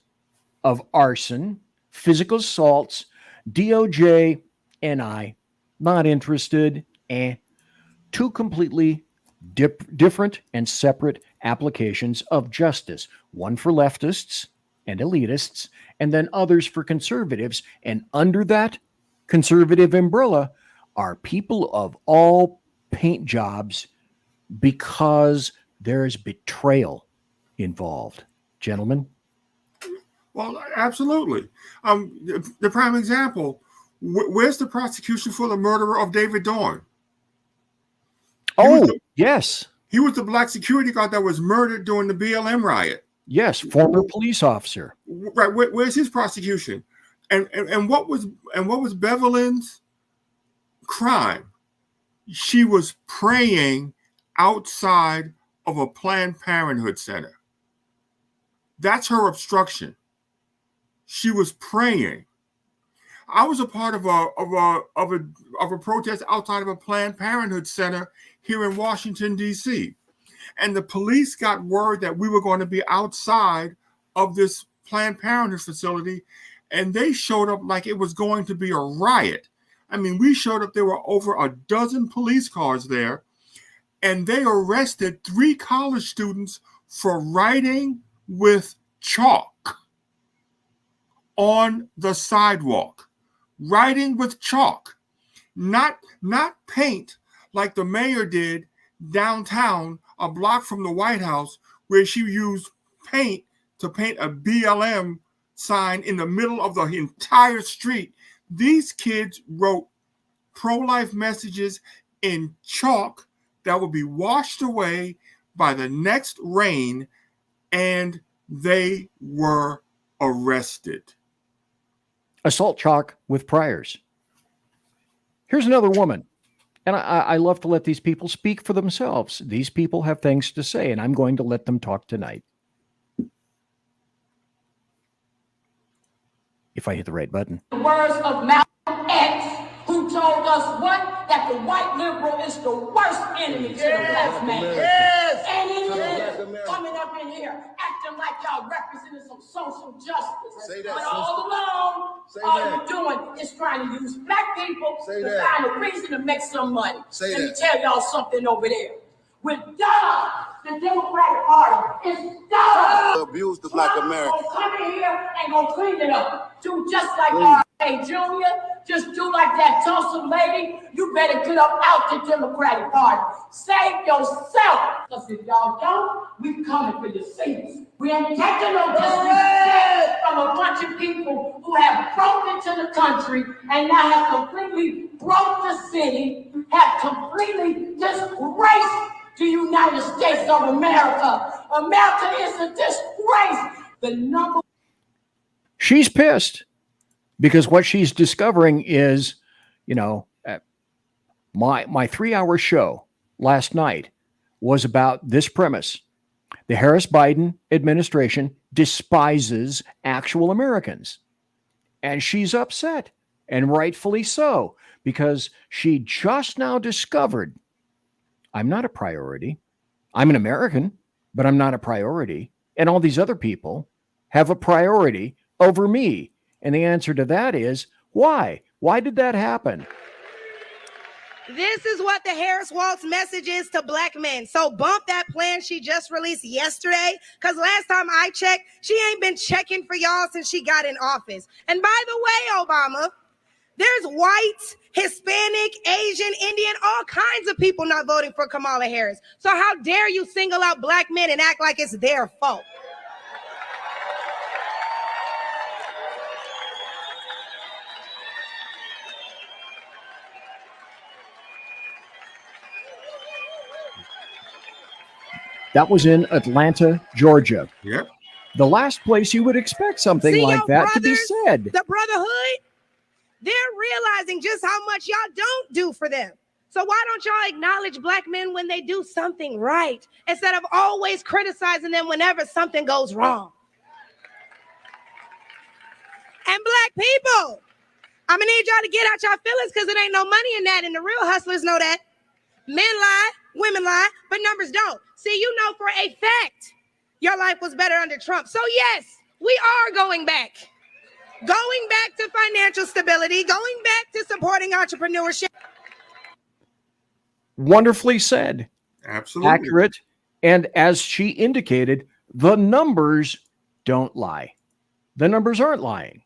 of arson, physical assaults, DOJ, NI, not interested, two completely different and separate applications of justice, one for leftists and elitists, and then others for conservatives. And under that conservative umbrella are people of all paint jobs because there is betrayal involved. Gentlemen? Well, absolutely. The prime example, where's the prosecution for the murderer of David Dorn? Yes. He was the black security guard that was murdered during the BLM riot. Yes, former police officer. Right. Where's his prosecution? And what was Beverly's crime? She was praying outside of a Planned Parenthood center. That's her obstruction. She was praying. I was a part of a protest outside of a Planned Parenthood center here in Washington, D.C. And the police got word that we were going to be outside of this Planned Parenthood facility, and they showed up like it was going to be a riot. I mean, we showed up, there were over a dozen police cars there, and they arrested 3 college students for writing with chalk on the sidewalk. Writing with chalk, not paint like the mayor did downtown, a block from the White House, where she used paint to paint a BLM sign in the middle of the entire street. These kids wrote pro-life messages in chalk that would be washed away by the next rain, and they were arrested. Assault chalk with priors. Here's another woman. And I love to let these people speak for themselves. These people have things to say, and I'm going to let them talk tonight. if I hit the right button. The words of Malcolm X, who told us what? That the white liberal is the worst enemy to the black man. Yes. And it is coming up in here, acting like y'all representing some social justice. Say that, but all along, you're doing is trying to use black people to find a reason to make some money. Let me tell y'all something over there. With dumb, the Democratic Party is dumb. Abuse the black American. Gonna come in here and gonna clean it up. Do just like R.A. Jr., just do like that Tulsa lady. You better get up out the Democratic Party. Save yourself. Because if y'all don't, we coming for your seats. We ain't taking no disrespect from a bunch of people who have broke into the country and now have completely broke the city, have completely disgraced the United States of America. America is a disgrace. The number. She's pissed because what she's discovering is, my 3-hour show last night was about this premise. The Harris-Biden administration despises actual Americans. And she's upset, and rightfully so, because she just now discovered I'm not a priority. I'm an American, but I'm not a priority. And all these other people have a priority over me. And the answer to that is, why? Why did that happen? This is what the Harris Waltz message is to black men. So bump that plan she just released yesterday, because last time I checked, she ain't been checking for y'all since she got in office. And by the way, Obama, there's white, Hispanic, Asian, Indian, all kinds of people not voting for Kamala Harris. So how dare you single out black men and act like it's their fault? That was in Atlanta, Georgia. Yep. The last place you would expect something like that to be said. The brotherhood, they're realizing just how much y'all don't do for them. So why don't y'all acknowledge black men when they do something right, instead of always criticizing them whenever something goes wrong? And black people, I'm gonna need y'all to get out y'all feelings, because it ain't no money in that, and the real hustlers know that. Men lie, women lie, but numbers don't. See, you know for a fact your life was better under Trump. So yes, we are going back. Going back to financial stability, going back to supporting entrepreneurship. Wonderfully said. Absolutely. Accurate. And as she indicated, the numbers don't lie. The numbers aren't lying.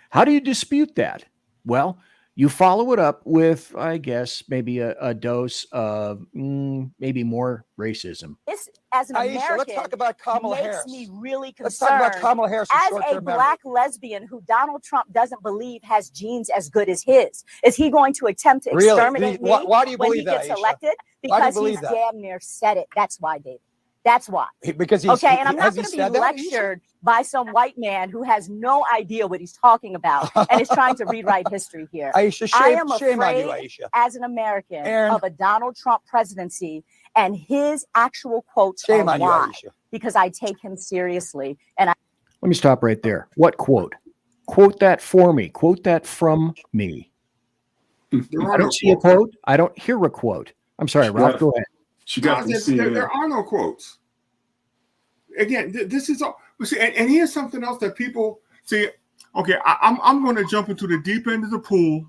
How do you dispute that? Well, you follow it up with, I guess, maybe a dose of maybe more racism. This, as an Aisha, American, let's talk about Kamala makes Harris. me really concerned. Let's talk about Kamala Harris for as short-term a memory. black lesbian who Donald Trump doesn't believe has genes as good as his. Is he going to attempt to exterminate me why do you when believe he that, gets Aisha? elected? Why do you Because believe he's that? damn near said it. That's why, David. That's why. Because he's, okay, and I'm not has going he to be said that, lectured by some white man who has no idea what he's talking about and is trying to rewrite history here. Aisha, I shame- am shame on you, afraid, Aisha. as an American, Aaron. of a Donald Trump presidency and his actual quotes Shame are on you, why. Aisha. Because I take him seriously. And I Let me stop right there. What quote? Quote that for me. Quote that from me. I don't see a quote. I don't hear a quote. I'm sorry, Ralph, go ahead. There are no quotes. Again, this is all. See, and here's something else that people see. Okay, I'm going to jump into the deep end of the pool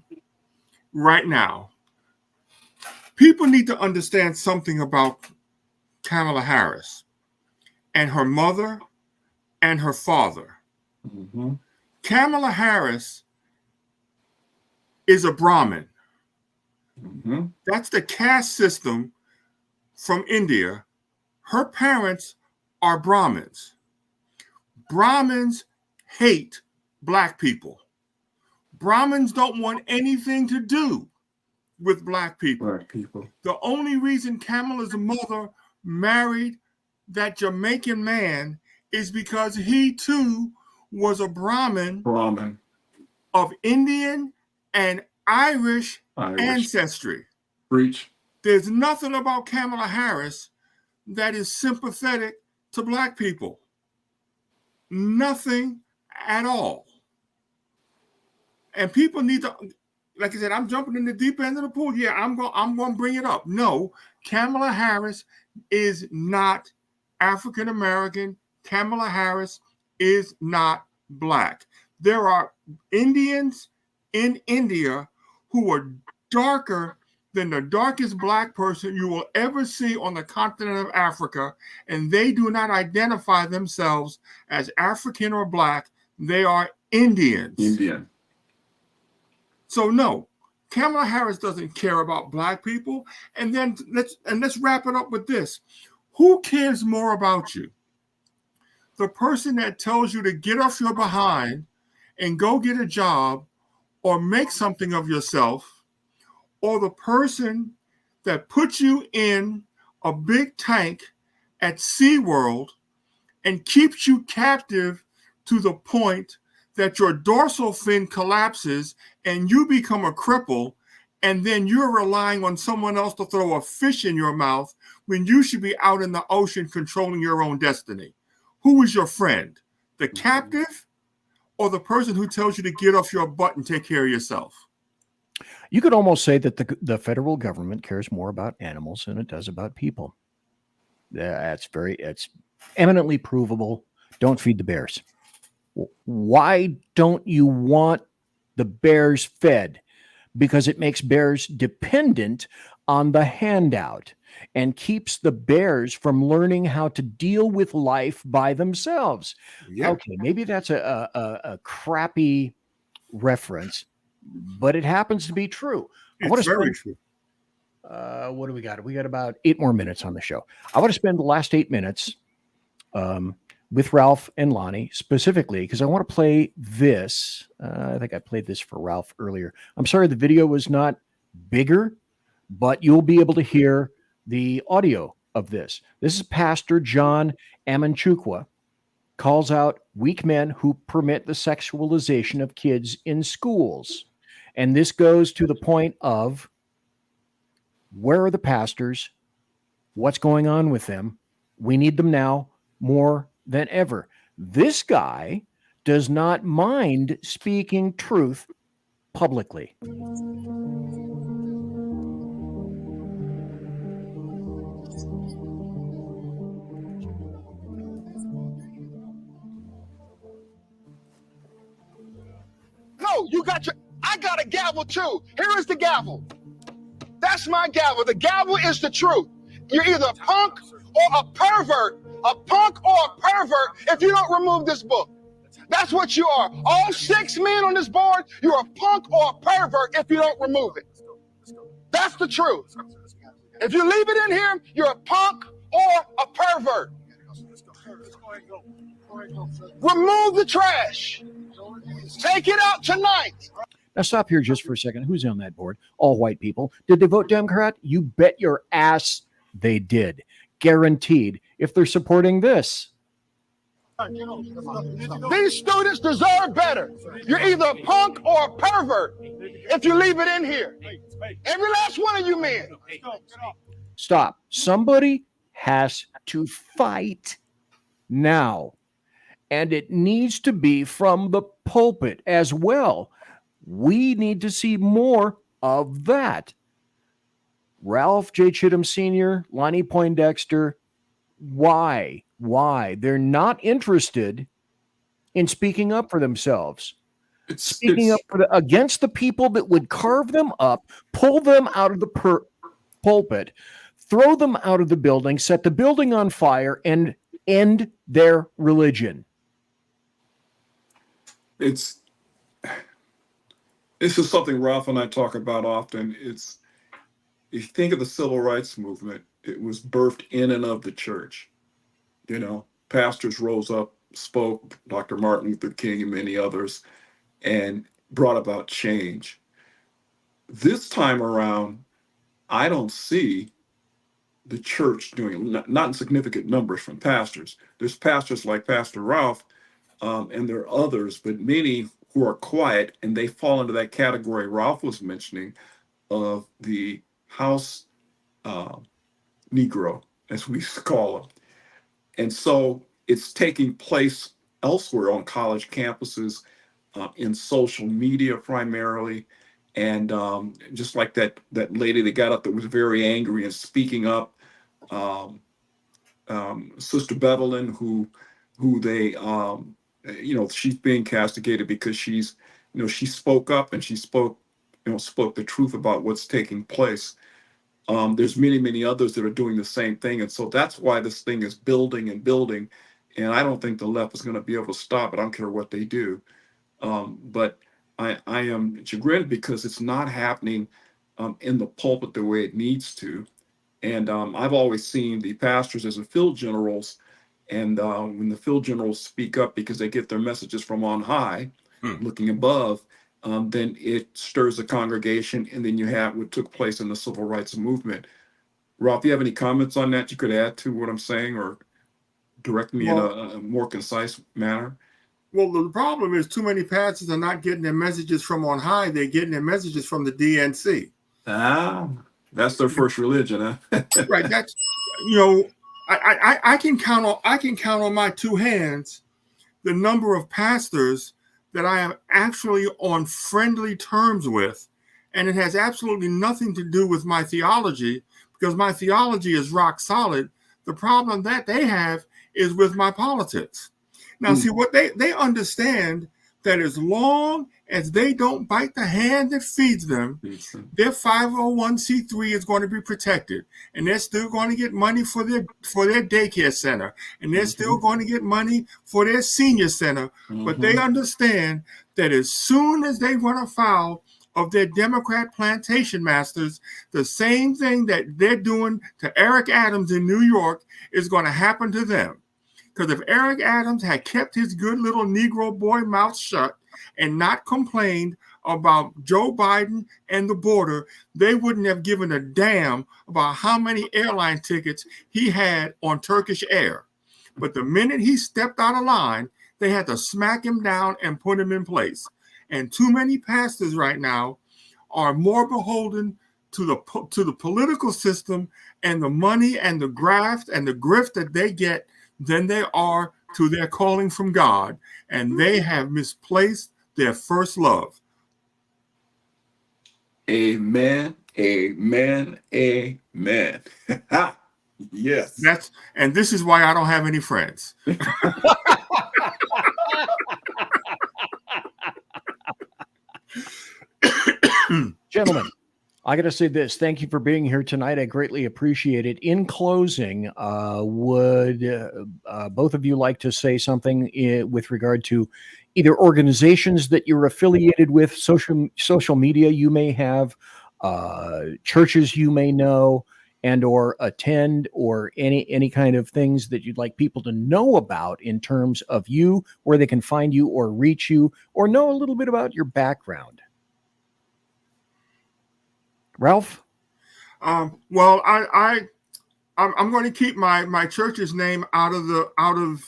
right now. People need to understand something about Kamala Harris and her mother and her father. Mm-hmm. Kamala Harris is a Brahmin. Mm-hmm. That's the caste system from India. Her parents are Brahmins. Brahmins hate black people. Brahmins don't want anything to do with black people. The only reason Kamala's mother married that Jamaican man is because he too was a Brahmin of Indian and Irish ancestry. Preach. There's nothing about Kamala Harris that is sympathetic to black people. Nothing at all. And people need to, like I said, I'm jumping in the deep end of the pool. Yeah, I'm going to bring it up. No, Kamala Harris is not African American. Kamala Harris is not black. There are Indians in India who are darker than the darkest black person you will ever see on the continent of Africa, and they do not identify themselves as African or black. They are Indians. Indian. So no, Kamala Harris doesn't care about black people. And then let's wrap it up with this. Who cares more about you? The person that tells you to get off your behind and go get a job or make something of yourself, or the person that puts you in a big tank at SeaWorld and keeps you captive to the point that your dorsal fin collapses and you become a cripple, and then you're relying on someone else to throw a fish in your mouth when you should be out in the ocean controlling your own destiny. Who is your friend? The captive or the person who tells you to get off your butt and take care of yourself? You could almost say that the federal government cares more about animals than it does about people. It's eminently provable. Don't feed the bears. Why don't you want the bears fed? Because it makes bears dependent on the handout and keeps the bears from learning how to deal with life by themselves. Yeah. Okay, maybe that's a crappy reference, but it happens to be true. It's very true. What do we got? We got about 8 more minutes on the show. I want to spend the last 8 minutes with Ralph and Lonnie specifically because I want to play this. I think I played this for Ralph earlier. I'm sorry the video was not bigger, but you'll be able to hear the audio of this. This is Pastor John Amanchukwa calls out weak men who permit the sexualization of kids in schools. And this goes to the point of where are the pastors? What's going on with them? We need them now more than ever. This guy does not mind speaking truth publicly. No, I got a gavel too. Here is the gavel. That's my gavel. The gavel is the truth. You're either a punk or a pervert. A punk or a pervert if you don't remove this book. That's what you are. All 6 men on this board, you're a punk or a pervert if you don't remove it. That's the truth. If you leave it in here, you're a punk or a pervert. Remove the trash. Take it out tonight. Now stop here just for a second. Who's on that board? All white people. Did they vote Democrat? You bet your ass they did. Guaranteed. If they're supporting this. These students deserve better. You're either a punk or a pervert if you leave it in here. Every last one of you men. Stop. Somebody has to fight now. And it needs to be from the pulpit as well. We need to see more of that. RALPH J CHITTAMS Sr, Lonnie Poindexter. Why? They're not interested in speaking up for themselves. Speaking up against the people that would carve them up, pull them out of the pulpit, throw them out of the building, set the building on fire, and end their religion. This is something Ralph and I talk about often. If you think of the civil rights movement, it was birthed in and of the church. You know, pastors rose up, spoke, Dr. Martin Luther King and many others, and brought about change. This time around, I don't see the church doing, not in significant numbers from pastors. There's pastors like Pastor Ralph, and there are others, but many who are quiet, and they fall into that category Ralph was mentioning of the house Negro, as we call them. And so it's taking place elsewhere on college campuses, in social media primarily. And just like that lady that got up that was very angry and speaking up, Sister Bevelin, who they, she's being castigated because she spoke up and she spoke the truth about what's taking place. There's many others that are doing the same thing. And so that's why this thing is building and building. And I don't think the left is going to be able to stop it. I don't care what they do. But I am chagrined because it's not happening in the pulpit the way it needs to. And I've always seen the pastors as the field generals. And when the field generals speak up because they get their messages from on high, looking above, then it stirs the congregation. And then you have what took place in the civil rights movement. Ralph, you have any comments on that you could add to what I'm saying or direct me in a more concise manner? Well, the problem is too many pastors are not getting their messages from on high. They're getting their messages from the DNC. That's their first religion, huh? Right. That's, I can count on my two hands the number of pastors that I am actually on friendly terms with, and it has absolutely nothing to do with my theology, because my theology is rock solid. The problem that they have is with my politics. Now, see, what they understand that as long as they don't bite the hand that feeds them, their 501c3 is going to be protected, and they're still going to get money for their daycare center, and they're still going to get money for their senior center. But they understand that as soon as they run afoul of their Democrat plantation masters, the same thing that they're doing to Eric Adams in New York is going to happen to them. Because if Eric Adams had kept his good little Negro boy mouth shut and not complained about Joe Biden and the border, they wouldn't have given a damn about how many airline tickets he had on Turkish Air. But the minute he stepped out of line, they had to smack him down and put him in place. And too many pastors right now are more beholden to the political system and the money and the graft and the grift that they get than they are to their calling from God, and they have misplaced their first love. Amen, amen, amen. Yes. And this is why I don't have any friends. Gentlemen, I got to say this. Thank you for being here tonight. I greatly appreciate it. In closing, would both of you like to say something with regard to either organizations that you're affiliated with, social media you may have, churches you may know and or attend, or any kind of things that you'd like people to know about in terms of you, where they can find you or reach you, or know a little bit about your background? Ralph? Well, I'm going to keep my church's name out of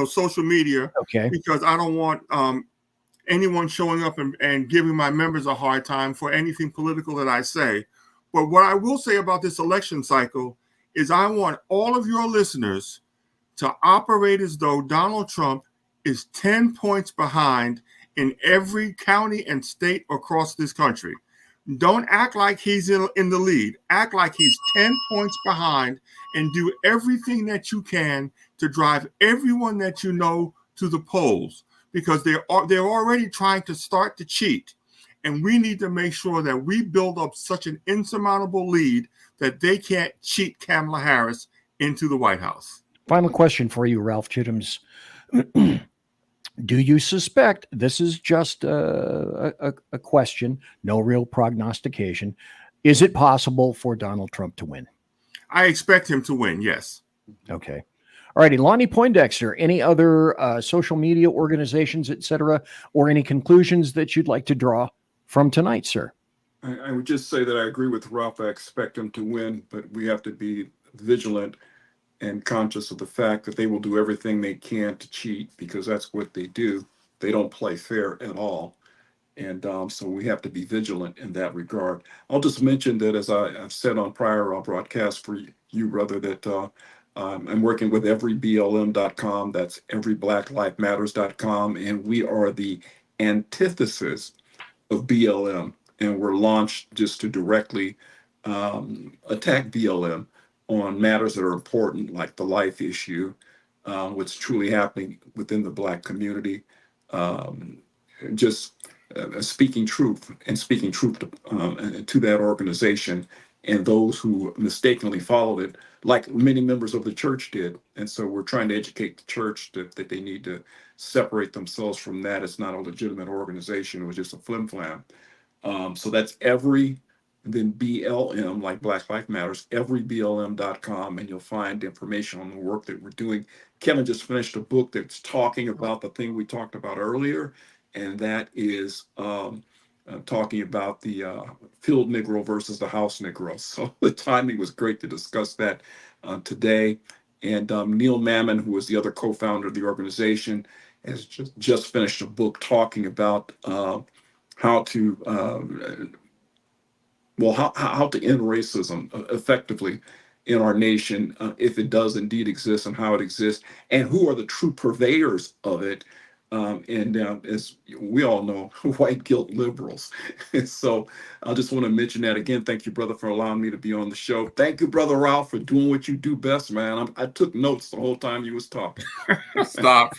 social media, okay, because I don't want anyone showing up and giving my members a hard time for anything political that I say. But what I will say about this election cycle is I want all of your listeners to operate as though Donald Trump is 10 points behind in every county and state across this country. Don't act like he's in the lead. Act like he's 10 points behind, and do everything that you can to drive everyone that you know to the polls, because they're already trying to start to cheat. And we need to make sure that we build up such an insurmountable lead that they can't cheat Kamala Harris into the White House. Final question for you, Ralph Chittam's. Do you suspect, this is just a question, no real prognostication, is it possible for Donald Trump to win? I expect him to win, yes. Okay. All righty. Lonnie Poindexter, any other social media organizations, et cetera, or any conclusions that you'd like to draw from tonight, sir? I would just say that I agree with Ralph. I expect him to win, but we have to be vigilant and conscious of the fact that they will do everything they can to cheat, because that's what they do. They don't play fair at all. And so we have to be vigilant in that regard. I'll just mention that, as I've said on prior broadcasts for you, brother, that I'm working with everyblm.com. That's everybblacklifematters.com. And we are the antithesis of BLM. And we're launched just to directly attack BLM on matters that are important, like the life issue, what's truly happening within the Black community, just speaking truth to that organization and those who mistakenly followed it, like many members of the church did. And so we're trying to educate the church that they need to separate themselves from that. It's not a legitimate organization. It was just a flim-flam. So that's then BLM, like Black Lives Matters, everyblm.com, and you'll find information on the work that we're doing. Kevin just finished a book that's talking about the thing we talked about earlier, and that is talking about the field Negro versus the house Negro. So the timing was great to discuss that today. And Neil Mammon, who is the other co-founder of the organization, has just finished a book talking about how to end racism effectively in our nation, if it does indeed exist, and how it exists, and who are the true purveyors of it. As we all know, white guilt liberals. So I just want to mention that again. Thank you, brother, for allowing me to be on the show. Thank you, brother Ralph, for doing what you do best, man. I took notes the whole time you was talking. Stop.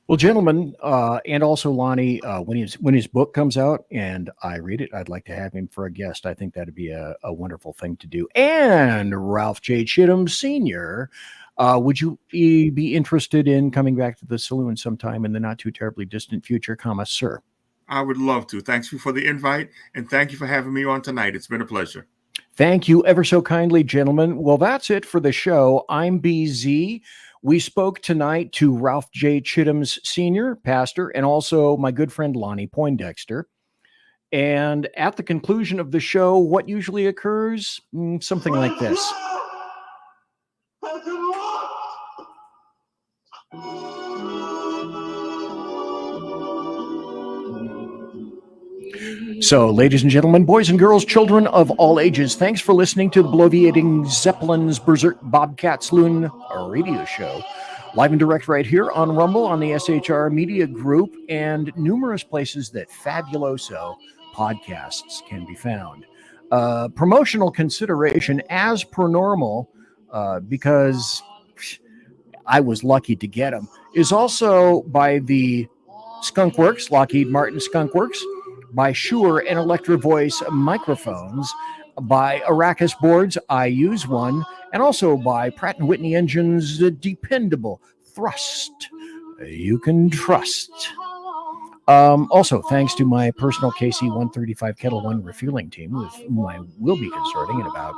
Well, gentlemen, and also Lonnie, when his book comes out and I read it, I'd like to have him for a guest. I think that'd be a wonderful thing to do. And RALPH J CHITTAMS Sr., would you be interested in coming back to the Saloon sometime in the not too terribly distant future, sir? I would love to. Thanks for the invite, and thank you for having me on tonight. It's been a pleasure. Thank you ever so kindly, gentlemen. Well, that's it for the show. I'm BZ. We spoke tonight to RALPH J CHITTAMS Sr., pastor, and also my good friend Lonnie Poindexter. And at the conclusion of the show, what usually occurs? Something like this. So, ladies and gentlemen, boys and girls, children of all ages, thanks for listening to the Bloviating Zeppelin's Berserk Bobcat Saloon radio show. Live and direct right here on Rumble, on the SHR Media Group, and numerous places that fabuloso podcasts can be found. Promotional consideration as per normal, because I was lucky to get them, is also by the Skunk Works, Lockheed Martin Skunk Works, by Shure and Electro Voice microphones, by Arrakis boards, I use one, and also by Pratt & Whitney engines, dependable thrust you can trust. Also, thanks to my personal KC-135 Kettle One refueling team, with whom I will be consorting in about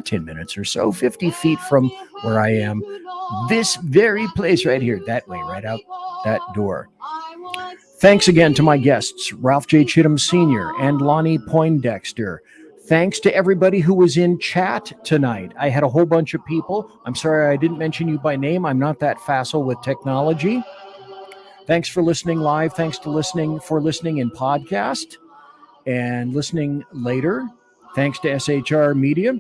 10 minutes or so, 50 feet from where I am, this very place right here, that way, right out that door. Thanks again to my guests, RALPH J CHITTAMS Sr. and Lonnie Poindexter. Thanks to everybody who was in chat tonight. I had a whole bunch of people. I'm sorry I didn't mention you by name. I'm not that facile with technology. Thanks for listening live. Thanks to listening in podcast and listening later. Thanks to SHR Media.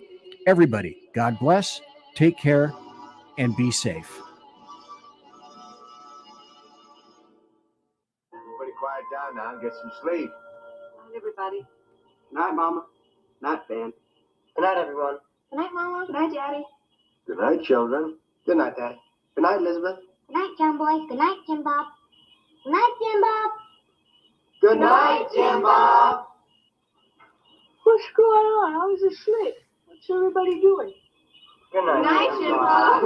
Everybody, God bless, take care, and be safe. Everybody quiet down now and get some sleep. Good night, everybody. Good night, Mama. Good night, Ben. Good night, everyone. Good night, Mama. Good night, Daddy. Good night, children. Good night, Daddy. Good night, Elizabeth. Good night, John Boy. Good night, Jim Bob. Good night, Jim Bob. Good night, Jim Bob. What's going on? I was asleep. What's everybody doing? Good night, Good night, Jim Bob.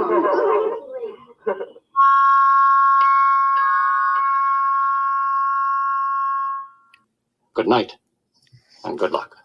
Good night, and good luck.